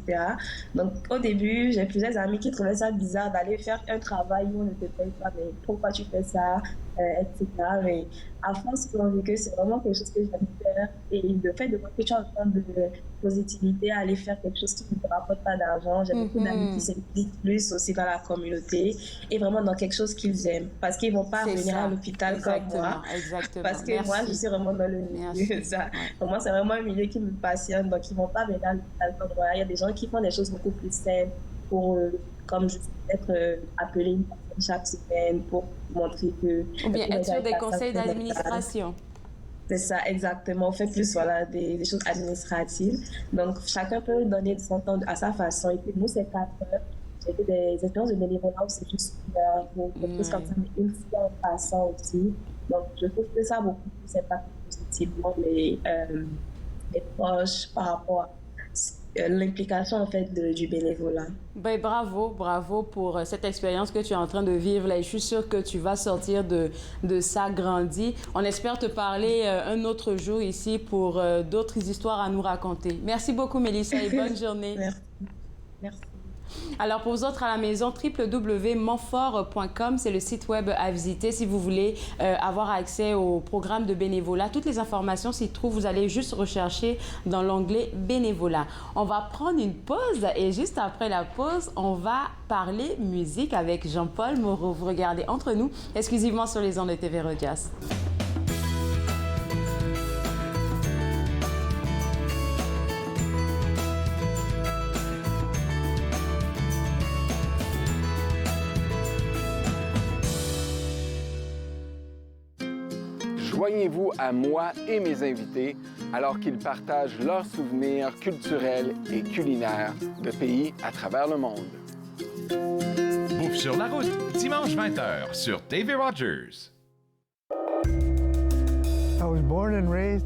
Donc, au début, j'ai plusieurs amis qui trouvaient ça bizarre d'aller faire un travail où on ne te paye pas, mais pourquoi tu fais ça, etc. Mais à France, on dit que c'est vraiment quelque chose que j'aime faire. Et le fait de voir que tu as autant de positivité à aller faire quelque chose qui ne te rapporte pas d'argent. J'ai beaucoup d'amis qui s'impliquent plus aussi dans la communauté et vraiment dans quelque chose qu'ils aiment. Parce qu'ils ne vont pas venir à l'hôpital comme moi.
Exactement.
Parce que moi, je suis vraiment dans le milieu. Ça. Pour moi, c'est vraiment un milieu qui me passionne. Donc, ils ne vont pas venir à l'hôpital comme moi. Il y a des gens qui font des choses beaucoup plus simples pour, comme je être appelé une personne chaque semaine pour montrer que...
Ou bien être sur des conseils d'administration.
C'est ça, exactement. On fait plus des choses administratives. Donc, chacun peut donner son temps à sa façon. Et puis, nous, c'est 4 heures. J'ai fait des expériences de bénévolat où c'est juste une heure, ou quelque chose comme ça, mais une fois en passant aussi. Donc, je trouve que ça a beaucoup plus impacté positivement les proches par rapport à l'implication en fait du bénévolat.
Bravo pour cette expérience que tu es en train de vivre là. Et je suis sûre que tu vas sortir de ça grandi. On espère te parler un autre jour ici pour d'autres histoires à nous raconter. Merci beaucoup Mélissa et bonne journée.
Merci.
Alors pour vous autres à la maison, www.montfort.com, c'est le site web à visiter si vous voulez avoir accès au programme de bénévolat. Toutes les informations s'y trouvent, vous allez juste rechercher dans l'onglet bénévolat. On va prendre une pause et juste après la pause, on va parler musique avec Jean-Paul Moreau. Vous regardez Entre nous, exclusivement sur les ondes de TV Rogers.
Joignez-vous à moi et mes invités alors qu'ils partagent leurs souvenirs culturels et culinaires de pays à travers le monde.
Bouffe sur la route, dimanche 20h sur TV Rogers.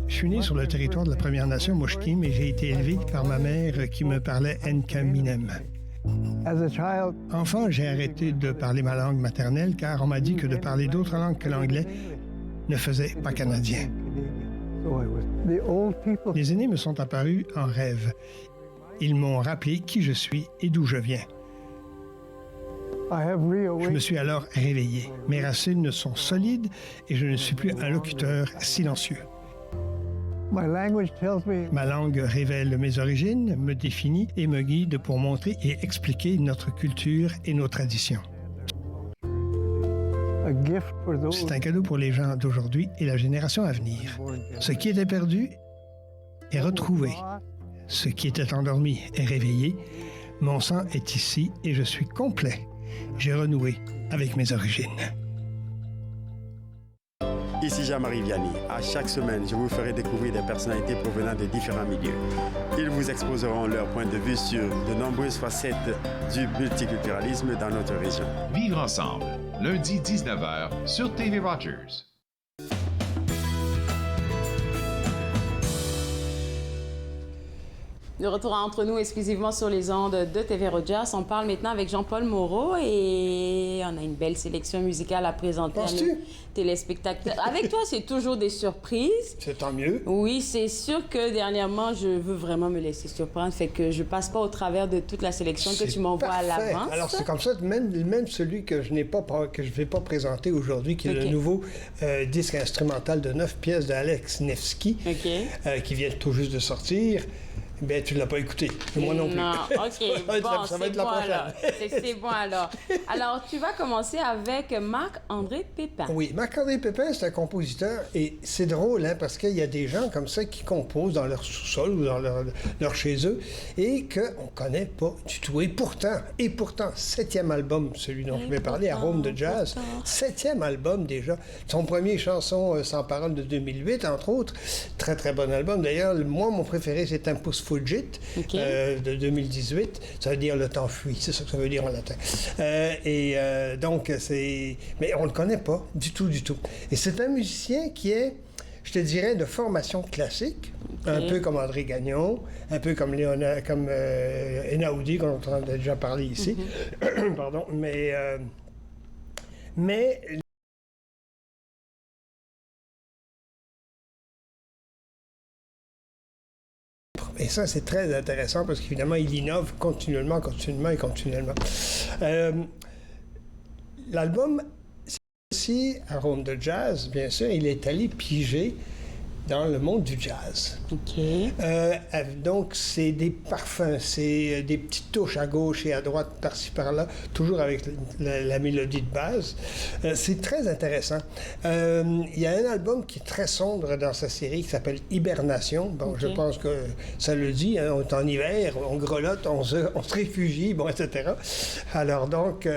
Je suis né sur le territoire de la Première Nation Musqueam, mais j'ai été élevé par ma mère qui me parlait Nkaminem. Enfant, j'ai arrêté de parler ma langue maternelle car on m'a dit que de parler d'autres langues que l'anglais ne faisait pas canadien. Les aînés me sont apparus en rêve. Ils m'ont rappelé qui je suis et d'où je viens. Je me suis alors réveillé. Mes racines sont solides et je ne suis plus un locuteur silencieux. Ma langue révèle mes origines, me définit et me guide pour montrer et expliquer notre culture et nos traditions. C'est un cadeau pour les gens d'aujourd'hui et la génération à venir. Ce qui était perdu est retrouvé. Ce qui était endormi est réveillé. Mon sang est ici et je suis complet. J'ai renoué avec mes origines.
Ici Jean-Marie Vianney. À chaque semaine, je vous ferai découvrir des personnalités provenant de différents milieux. Ils vous exposeront leur point de vue sur de nombreuses facettes du multiculturalisme dans notre région.
Vivre ensemble, lundi 19h sur TV Rogers.
De retour entre nous exclusivement sur les ondes de TV Rogers. On parle maintenant avec Jean-Paul Moreau et on a une belle sélection musicale à présenter à nos téléspectateurs. Avec toi, c'est toujours des surprises.
C'est tant mieux.
Oui, c'est sûr que dernièrement, je veux vraiment me laisser surprendre. Fait que je passe pas au travers de toute la sélection que tu m'envoies à l'avance.
Alors, c'est comme ça, même celui que je vais pas présenter aujourd'hui, qui est le nouveau disque instrumental de 9 pièces d'Alex Nevsky, qui vient tout juste de sortir. Ben, tu ne l'as pas écouté. Moi non plus.
Non, OK. Bon,
ça va être la prochaine.
C'est bon alors. Alors, tu vas commencer avec Marc-André Pépin.
Oui, Marc-André Pépin, c'est un compositeur et c'est drôle, hein, parce qu'il y a des gens comme ça qui composent dans leur sous-sol ou dans leur chez eux et qu'on ne connaît pas du tout. Et pourtant, 7e album, celui dont je vais parler, Arôme de Jazz, 7e album déjà. Son premier chanson sans parole de 2008, entre autres. Très, très bon album. D'ailleurs, moi, mon préféré, c'est Tempus Fugit de 2018. Ça veut dire le temps fuit, c'est ça que ça veut dire en latin. Donc, c'est... Mais on ne le connaît pas du tout, du tout. Et c'est un musicien qui est, je te dirais, de formation classique, un peu comme André Gagnon, un peu comme Einaudi, dont on a déjà parlé ici. Pardon, mais et ça, c'est très intéressant parce qu'évidemment, il innove continuellement. L'album, c'est aussi Arôme de Jazz, bien sûr, il est allé piger dans le monde du jazz. Donc, c'est des parfums, c'est des petites touches à gauche et à droite, par-ci, par-là, toujours avec la mélodie de base. C'est très intéressant. Il y a un album qui est très sombre dans sa série qui s'appelle Hibernation. Bon, je pense que ça le dit, hein, on est en hiver, on grelotte, on se réfugie, bon, etc. Alors donc...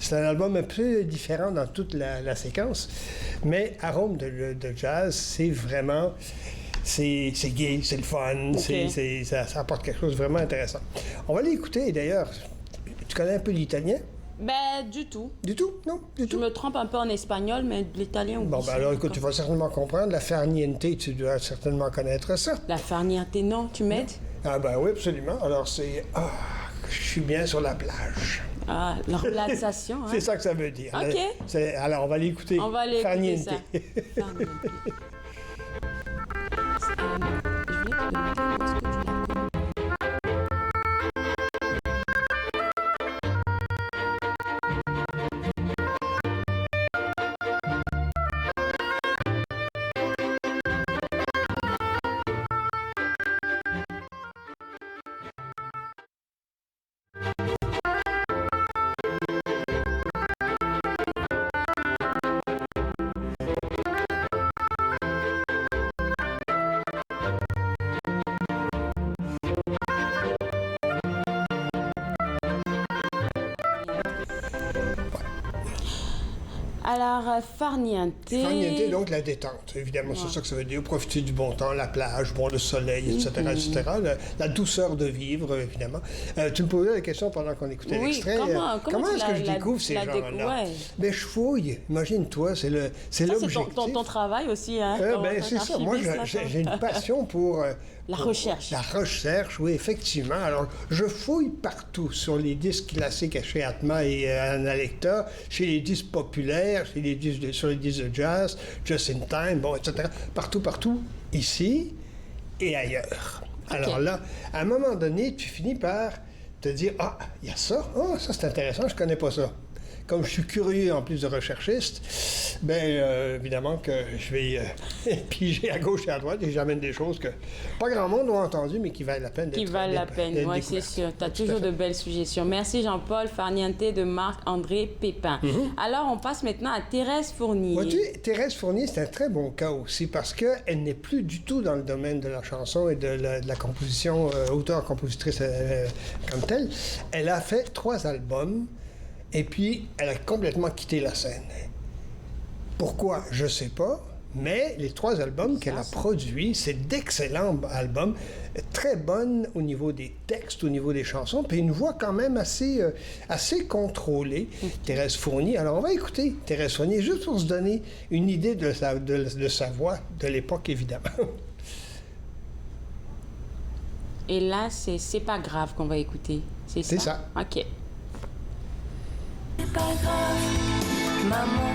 c'est un album un peu différent dans toute la séquence, mais Arôme de Jazz, c'est vraiment... C'est gay, c'est le fun, ça apporte quelque chose de vraiment intéressant. On va l'écouter, d'ailleurs. Tu connais un peu l'italien?
Ben, du tout.
Du tout? Non, du tout.
Je me trompe un peu en espagnol, mais de l'italien, oui.
Bon, ben alors, écoute, tu vas certainement comprendre. La farniente, tu dois certainement connaître ça. La
farniente, non, tu m'aides?
Ah ben oui, absolument. Alors, c'est... Ah, je suis bien sur la plage.
Ah, la relaxation, hein?
C'est ça que ça veut dire.
OK.
Alors, on va l'écouter.
On va aller écouter ça. Alors, farniente.
Farniente, donc la détente, évidemment, c'est ça que ça veut dire. Profiter du bon temps, la plage, bon, le soleil, etc., etc. La douceur de vivre, évidemment. Tu me posais la question pendant qu'on écoutait l'extrait. Comment est-ce que je découvre ces gens-là? Ben, je fouille. Imagine-toi, c'est l'objectif.
C'est ton travail aussi, hein?
Ben, c'est ça. Moi, j'ai une passion pour...
La recherche.
La recherche, oui, effectivement. Alors, je fouille partout, sur les disques classiques chez Atma et Analecta, chez les disques populaires, sur les disques de jazz, Just in Time, bon, etc. Partout, ici et ailleurs. Alors là, à un moment donné, tu finis par te dire, ah, il y a ça, ça c'est intéressant, je connais pas ça. Comme je suis curieux en plus de recherchiste, bien évidemment que je vais piger à gauche et à droite et j'amène des choses que pas grand monde a entendues, mais qui valent la peine d'être
Qui valent la peine, oui, c'est sûr. Tu as toujours de belles suggestions. Merci Jean-Paul. Farniente de Marc-André Pépin. Alors, on passe maintenant à Thérèse Fournier.
Vois-tu, Thérèse Fournier, c'est un très bon cas aussi parce qu'elle n'est plus du tout dans le domaine de la chanson et de la composition, auteur-compositrice comme telle. Elle a fait 3 albums. Et puis, elle a complètement quitté la scène. Pourquoi? Je ne sais pas, mais les 3 albums qu'elle a produits, c'est d'excellents albums, très bonnes au niveau des textes, au niveau des chansons, puis une voix quand même assez contrôlée, Thérèse Fournier. Alors, on va écouter Thérèse Fournier, juste pour se donner une idée de sa voix de l'époque, évidemment.
Et là, c'est pas grave qu'on va écouter. C'est ça. OK.
C'est pas grave, maman,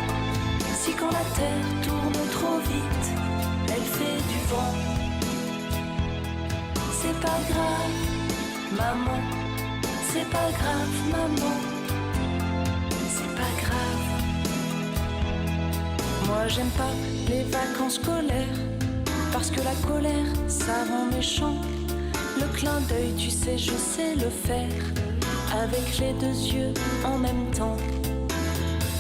si quand la terre tourne trop vite, elle fait du vent. C'est pas grave, maman, c'est pas grave, maman, c'est pas grave. Moi j'aime pas les vacances scolaires, parce que la colère, ça rend méchant. Le clin d'œil, tu sais, je sais le faire, avec les deux yeux en même temps.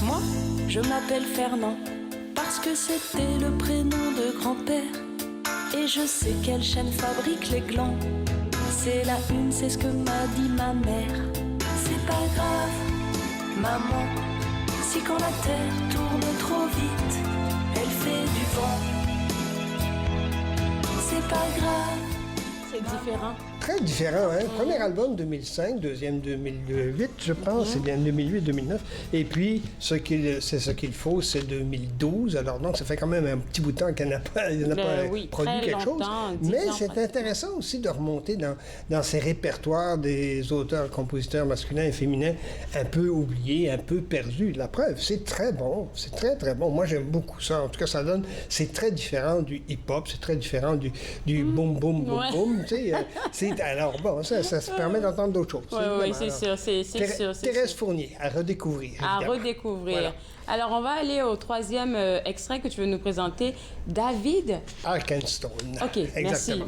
Moi, je m'appelle Fernand, parce que c'était le prénom de grand-père. Et je sais quelle chaîne fabrique les glands. C'est la une, c'est ce que m'a dit ma mère. C'est pas grave, maman, si quand la terre tourne trop vite, elle fait du vent. C'est pas grave.
C'est différent.
Très différent, hein? Premier album 2005, deuxième 2008, je pense, c'est bien 2008-2009. Et puis, c'est ce qu'il faut, c'est 2012. Alors donc, ça fait quand même un petit bout de temps qu'il n'a pas, produit quelque chose. Mais c'est intéressant aussi de remonter dans ces répertoires des auteurs-compositeurs masculins et féminins un peu oubliés, un peu perdus. La preuve, c'est très bon, c'est très, très bon. Moi, j'aime beaucoup ça. En tout cas, ça donne, c'est très différent du hip-hop, c'est très différent du boom, boom, boom, boom. Tu sais, alors, bon, ça se permet d'entendre d'autres choses.
Oui, c'est sûr, c'est sûr.
Thérèse Fournier, à redécouvrir.
À redécouvrir. Voilà. Alors, on va aller au troisième extrait que tu veux nous présenter. David
Arkenstone.
OK,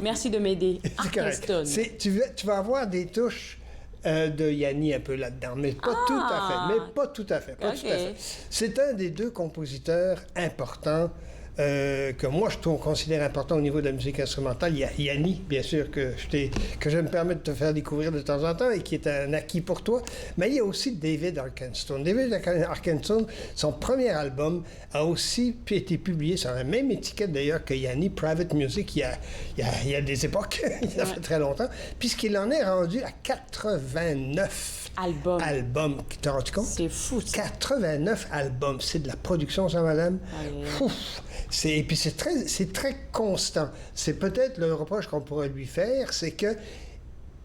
merci de m'aider. Arkenstone.
Tu vas avoir des touches de Yanni un peu là-dedans, mais pas tout à fait. C'est un des deux compositeurs importants que moi je considère important au niveau de la musique instrumentale. Il y a Yanni, bien sûr, que je me permets de te faire découvrir de temps en temps et qui est un acquis pour toi, mais il y a aussi David Arkenstone. David Arkenstone, son premier album a aussi été publié sur la même étiquette d'ailleurs que Yanni, Private Music, il y a des époques, il a fait très longtemps, puisqu'il en est rendu à 89 albums. Tu t'en rends compte?
C'est fou, ça.
89 albums. C'est de la production, ça, madame? Ouf! Et puis c'est très constant. C'est peut-être le reproche qu'on pourrait lui faire, c'est que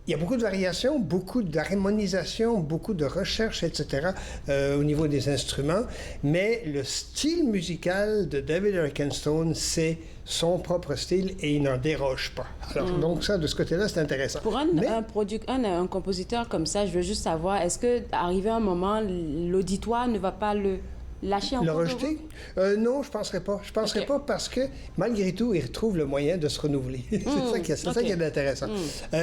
il y a beaucoup de variations, beaucoup d'harmonisation, beaucoup de recherche, etc. Au niveau des instruments, mais le style musical de David Arkenstone, c'est son propre style et il n'en déroge pas. Alors, donc ça, de ce côté-là, c'est intéressant.
Pour un compositeur comme ça, je veux juste savoir, est-ce que, arrivé un moment, l'auditoire ne va pas le lâcher en
le rejeter? Non, je ne penserais pas. Je ne penserais pas parce que, malgré tout, il retrouve le moyen de se renouveler. C'est ça qui est intéressant.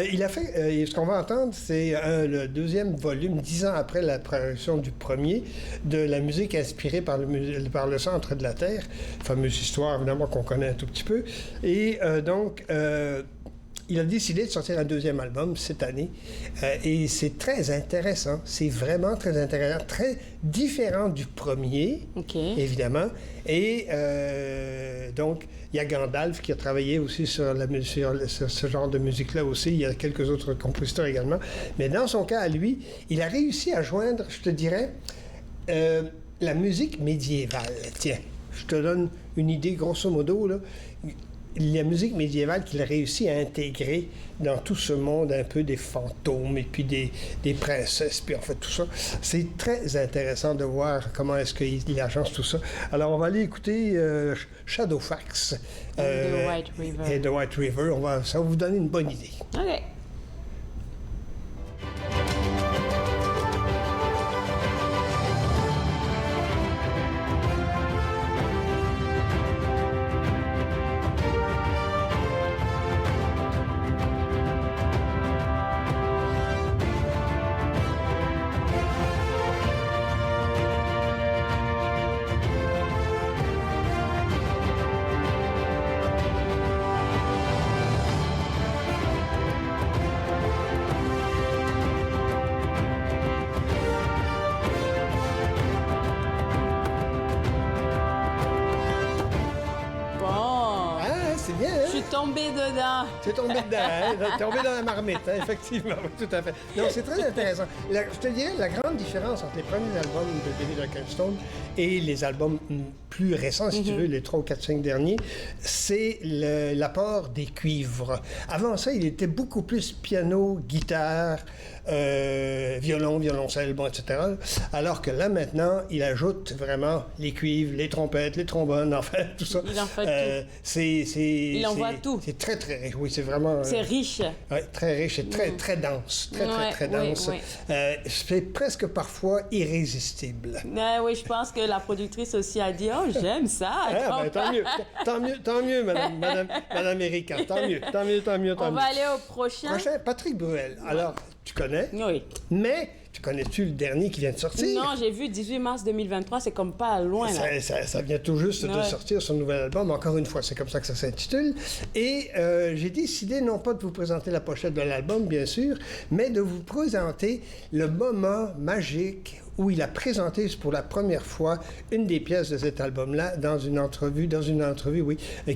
Il a fait... ce qu'on va entendre, c'est le deuxième volume, 10 ans après la parution du premier, de la musique inspirée par le centre de la Terre. Fameuse histoire, évidemment, qu'on connaît un tout petit peu. Et donc... il a décidé de sortir un deuxième album cette année et c'est très intéressant. C'est vraiment très intéressant, très différent du premier, évidemment. Et donc, il y a Gandalf qui a travaillé aussi sur ce genre de musique-là aussi. Il y a quelques autres compositeurs également. Mais dans son cas, à lui, il a réussi à joindre, je te dirais, la musique médiévale. Tiens, je te donne une idée, grosso modo, là. La musique médiévale qu'il a réussi à intégrer dans tout ce monde un peu des fantômes et puis des princesses, puis en fait tout ça. C'est très intéressant de voir comment est-ce qu'il agence tout ça. Alors on va aller écouter Shadowfax et The White River. Ça va vous donner une bonne idée.
OK.
Tu es tombé dedans, hein? Tu es tombé dans la marmite, hein? Effectivement, oui, tout à fait. Non, c'est très intéressant. Je te dirais, la grande différence entre les premiers albums de David Arkenstone et les albums plus récents, si tu veux, les 3 ou 4, 5 derniers, c'est l'apport des cuivres. Avant ça, il était beaucoup plus piano, guitare, violon, violoncelle, bon, etc. Alors que là, maintenant, il ajoute vraiment les cuivres, les trompettes, les trombones, enfin, tout ça.
Il en fait tout. Il envoie tout.
C'est très, très riche. Oui, c'est vraiment...
C'est riche.
Oui, très riche et très, très dense. Très dense.
Oui.
C'est presque parfois irrésistible.
Oui, je pense que la productrice aussi a dit « Oh, j'aime ça! »
Tant mieux, Madame Erika. Tant mieux.
On va aller au prochain.
Patrick Bruel. Alors, tu connais?
Oui.
Mais, connais-tu le dernier qui vient de sortir?
Non, j'ai vu 18 mars 2023, c'est comme pas loin, là.
Ça vient tout juste de sortir son nouvel album. Encore une fois, c'est comme ça que ça s'intitule. Et j'ai décidé non pas de vous présenter la pochette de l'album, bien sûr, mais de vous présenter le moment magique où il a présenté pour la première fois une des pièces de cet album-là dans une entrevue,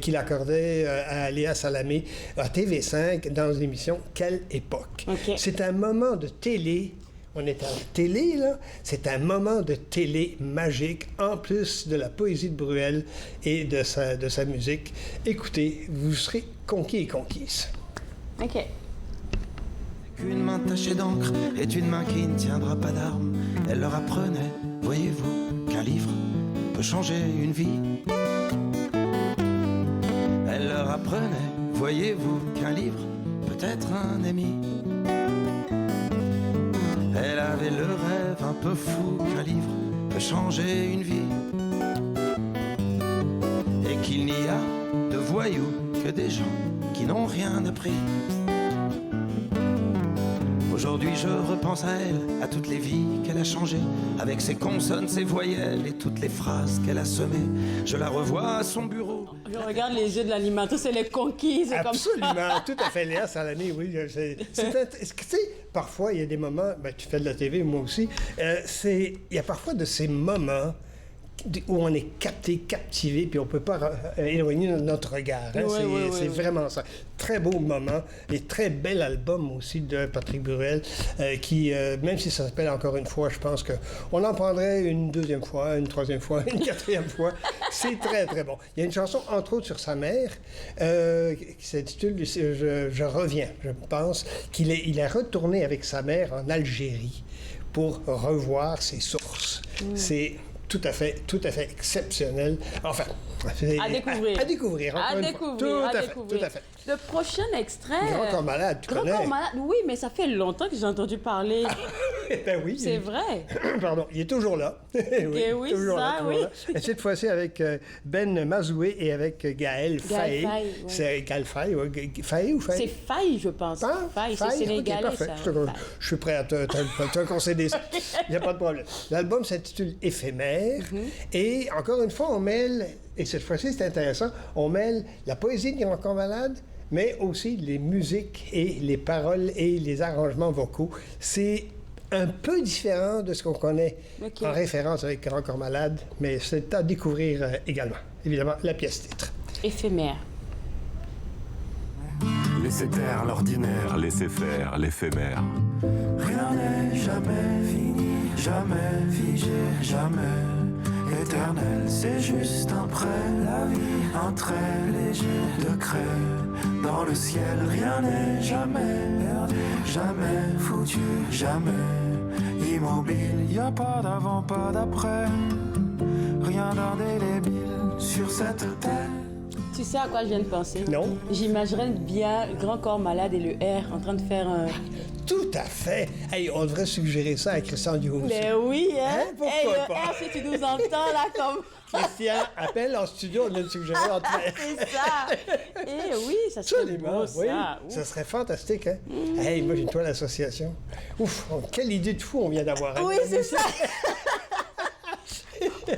qu'il accordait à Léa Salamé à TV5 dans l'émission Quelle époque. Okay. C'est un moment de télé. On est à la télé, là. C'est un moment de télé magique, en plus de la poésie de Bruel et de sa musique. Écoutez, vous serez conquis et conquises.
OK.
Une main tachée d'encre est une main qui ne tiendra pas d'armes. Elle leur apprenait, voyez-vous, qu'un livre peut changer une vie. Elle leur apprenait, voyez-vous, qu'un livre peut être un ami. Elle avait le rêve un peu fou qu'un livre peut changer une vie. Et qu'il n'y a de voyous que des gens qui n'ont rien appris. Aujourd'hui je repense à elle, à toutes les vies qu'elle a changées, avec ses consonnes, ses voyelles et toutes les phrases qu'elle a semées. Je la revois à son bureau.
Je regarde les yeux de l'animateur, c'est les conquis, c'est comme ça.
Absolument, tout à fait, Léa Salamé, oui. Tu sais, parfois, il y a des moments, tu fais de la TV, moi aussi, il y a parfois de ces moments où on est captivé, puis on ne peut pas éloigner notre regard. Hein? C'est vraiment ça. Très beau moment et très bel album aussi de Patrick Bruel, qui, même si ça s'appelle encore une fois, je pense qu'on en prendrait une deuxième fois, une troisième fois, une quatrième fois. C'est très, très bon. Il y a une chanson, entre autres, sur sa mère, qui s'intitule « Je reviens ». Je pense qu'il est retourné avec sa mère en Algérie pour revoir ses sources. C'est tout à fait exceptionnel. Enfin,
à découvrir.
Tout à fait.
Le prochain extrait...
Grand Corps Malade, tu connais? Grand Corps
Malade, oui, mais ça fait longtemps que j'ai entendu parler.
Ben oui.
C'est vrai.
Pardon, il est toujours là.
oui, toujours là.
Et cette fois-ci avec Ben Mazoué et avec Gaël Faye. C'est Gaël Faye, Faye ou Faye?
C'est Faye, je pense. Faye, c'est sénégalais,
okay, ça. Je suis prêt à te concéder ça. Il n'y a pas de problème. L'album s'intitule Éphémère. Et encore une fois, on mêle, et cette fois-ci c'est intéressant, on mêle la poésie de Grand Corps Malade, mais aussi les musiques et les paroles et les arrangements vocaux. C'est un peu différent de ce qu'on connaît en référence avec Grand Corps Malade, mais c'est à découvrir également. Évidemment, la pièce titre.
Éphémère.
Laissez taire l'ordinaire, laissez faire l'éphémère.
Rien n'est jamais fini, jamais figé, jamais éternel. C'est juste un prêt, la vie, un trait léger de craie. Dans le ciel, rien n'est jamais perdu, jamais foutu, jamais immobile. Y a pas d'avant, pas d'après, rien d'indélébile sur cette terre.
Tu sais à quoi je viens de penser?
Non.
J'imaginerais bien Grand Corps Malade et le R en train de faire un...
Tout à fait. Hey, on devrait suggérer ça à Christian Diouf.
Mais oui, hein?
Pourquoi pas?
R, si tu nous entends, là, comme...
Christian, appelle en studio, on vient de suggérer en clair.
C'est ça. Eh oui, ça serait beau, ça.
Oui, ça serait fantastique, hein? Hey, moi, j'ai une toile d'association. Ouf, quelle idée de fou on vient d'avoir.
Oui, c'est ça.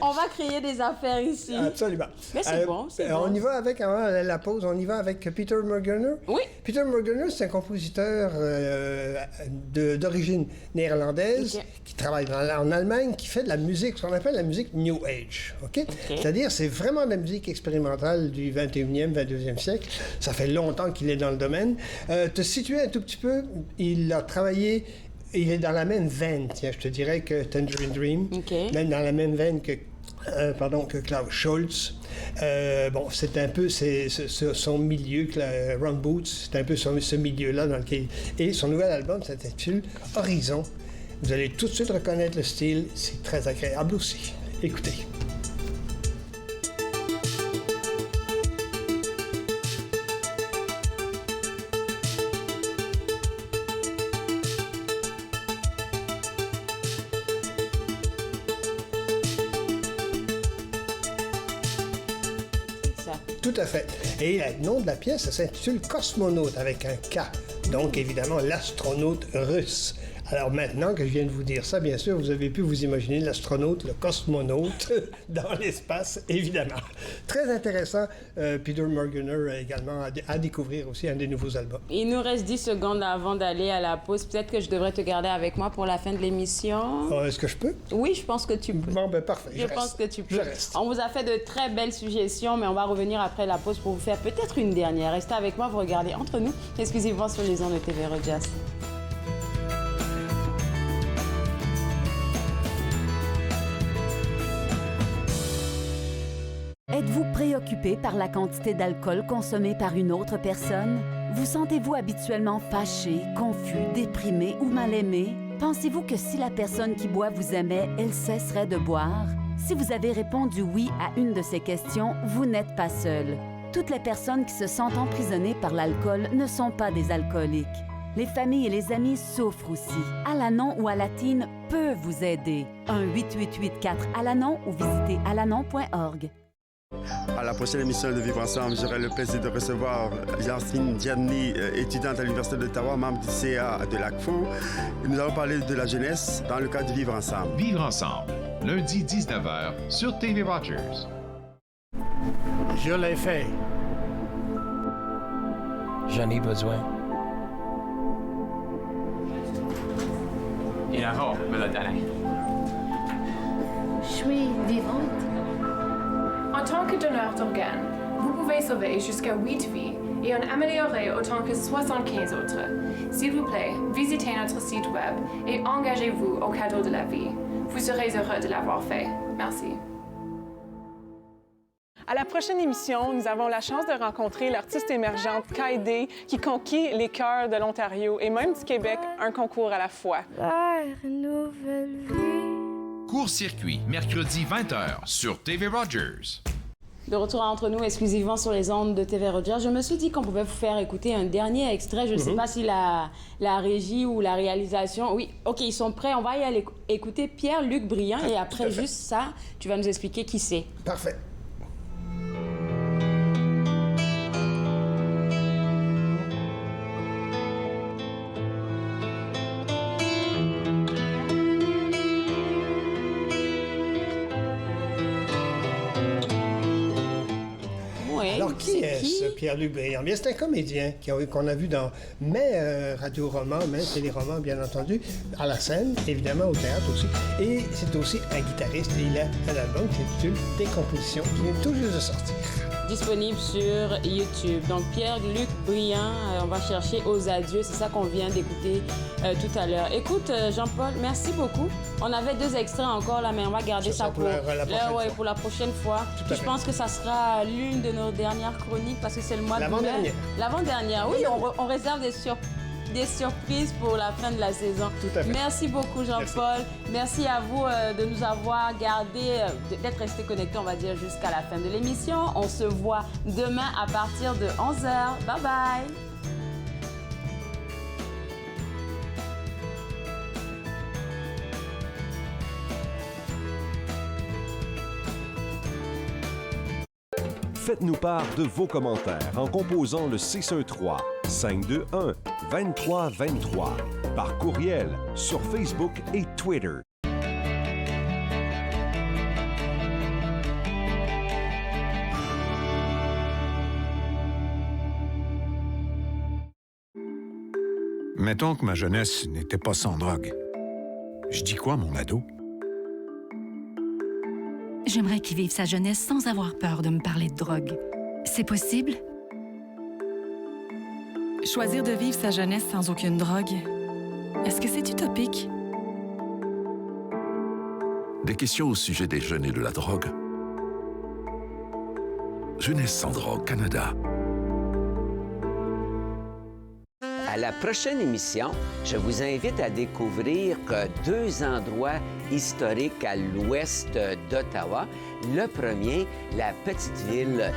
On va créer des affaires ici.
Absolument.
Mais c'est bon, c'est bon.
On y va avec, avant la pause, on y va avec Peter Morgener.
Oui.
Peter Morgener, c'est un compositeur d'origine néerlandaise qui travaille en Allemagne, qui fait de la musique, ce qu'on appelle la musique New Age. OK? C'est-à-dire, c'est vraiment de la musique expérimentale du 21e, 22e siècle. Ça fait longtemps qu'il est dans le domaine. Te situer un tout petit peu, il a travaillé... Il est dans la même veine, tiens, je te dirais, que Tangerine Dream. Même dans la même veine que que Klaus Schulze. Bon, c'est un peu son milieu, Ron Boots, c'est un peu ce milieu-là dans lequel... Et son nouvel album s'intitule Horizon. Vous allez tout de suite reconnaître le style, c'est très agréable aussi. Écoutez. Tout à fait. Et le nom de la pièce, ça s'intitule Cosmonaute avec un K. Donc, évidemment, l'astronaute russe. Alors maintenant que je viens de vous dire ça, bien sûr, vous avez pu vous imaginer l'astronaute, le cosmonaute dans l'espace, évidemment. Très intéressant. Peter Morganer également à découvrir aussi un des nouveaux albums.
Il nous reste 10 secondes avant d'aller à la pause. Peut-être que je devrais te garder avec moi pour la fin de l'émission.
Est-ce que je peux?
Oui, je pense que tu peux.
Bon, ben parfait.
Je pense que tu peux.
Je reste.
On vous a fait de très belles suggestions, mais on va revenir après la pause pour vous faire peut-être une dernière. Restez avec moi, vous regardez Entre nous, exclusivement sur les ondes de TV Rogers.
Êtes-vous préoccupé par la quantité d'alcool consommée par une autre personne? Vous sentez-vous habituellement fâché, confus, déprimé ou mal aimé? Pensez-vous que si la personne qui boit vous aimait, elle cesserait de boire? Si vous avez répondu oui à une de ces questions, vous n'êtes pas seul. Toutes les personnes qui se sentent emprisonnées par l'alcool ne sont pas des alcooliques. Les familles et les amis souffrent aussi. Alanon ou Alatine peut vous aider. 1-888-4-ALANON ou visitez alanon.org.
À la prochaine émission de Vivre Ensemble, j'aurai le plaisir de recevoir Yasmine Diani, étudiante à l'Université d'Ottawa, membre du CA de l'ACFO. Nous allons parler de la jeunesse dans le cadre de Vivre Ensemble.
Vivre Ensemble, lundi 19h sur TV Rogers.
Je l'ai fait.
J'en ai besoin.
Inaho me l'a donné.
Je suis vivante.
En tant que donneur d'organes, vous pouvez sauver jusqu'à 8 vies et en améliorer autant que 75 autres. S'il vous plaît, visitez notre site web et engagez-vous au cadeau de la vie. Vous serez heureux de l'avoir fait. Merci.
À la prochaine émission, nous avons la chance de rencontrer l'artiste émergente Kaïdé qui conquit les cœurs de l'Ontario et même du Québec, un concours à la fois.
Nouvelle vie.
Court-circuit, mercredi 20h sur TV Rogers.
De retour à Entre nous, exclusivement sur les ondes de TV Rogers. Je me suis dit qu'on pouvait vous faire écouter un dernier extrait. Je ne sais pas si la régie ou la réalisation... Oui, OK, ils sont prêts. On va y aller écouter Pierre-Luc Briand. Et après, juste ça, tu vas nous expliquer qui c'est.
Parfait. Alors, qui est ce Pierre-Luc Briand? Bien, c'est un comédien qu'on a vu dans radio-romans, télé-romans, bien entendu, à la scène, évidemment, au théâtre aussi. Et c'est aussi un guitariste. Et il a un album qui s'intitule Décomposition, qui vient tout juste de sortir.
Disponible sur YouTube. Donc, Pierre-Luc Briand, on va chercher Aux Adieux. C'est ça qu'on vient d'écouter tout à l'heure. Écoute, Jean-Paul, merci beaucoup. On avait 2 extraits encore là, mais on va garder ça pour la prochaine fois. Je pense que ça sera l'une de nos dernières chroniques parce que c'est le mois de mai.
L'avant-dernière.
L'avant-dernière, oui. On réserve des surprises pour la fin de la saison.
Tout à fait.
Merci beaucoup, Jean-Paul. Merci à vous de nous avoir gardé, d'être restés connectés, on va dire, jusqu'à la fin de l'émission. On se voit demain à partir de 11h. Bye bye!
Faites-nous part de vos commentaires en composant le 613-521-2323 par courriel sur Facebook et Twitter.
Mettons que ma jeunesse n'était pas sans drogue. Je dis quoi, mon ado?
J'aimerais qu'il vive sa jeunesse sans avoir peur de me parler de drogue. C'est possible?
Choisir de vivre sa jeunesse sans aucune drogue, est-ce que c'est utopique?
Des questions au sujet des jeunes et de la drogue. Jeunesse sans drogue, Canada.
À la prochaine émission, je vous invite à découvrir deux endroits historiques à l'ouest d'Ottawa. Le premier, la petite ville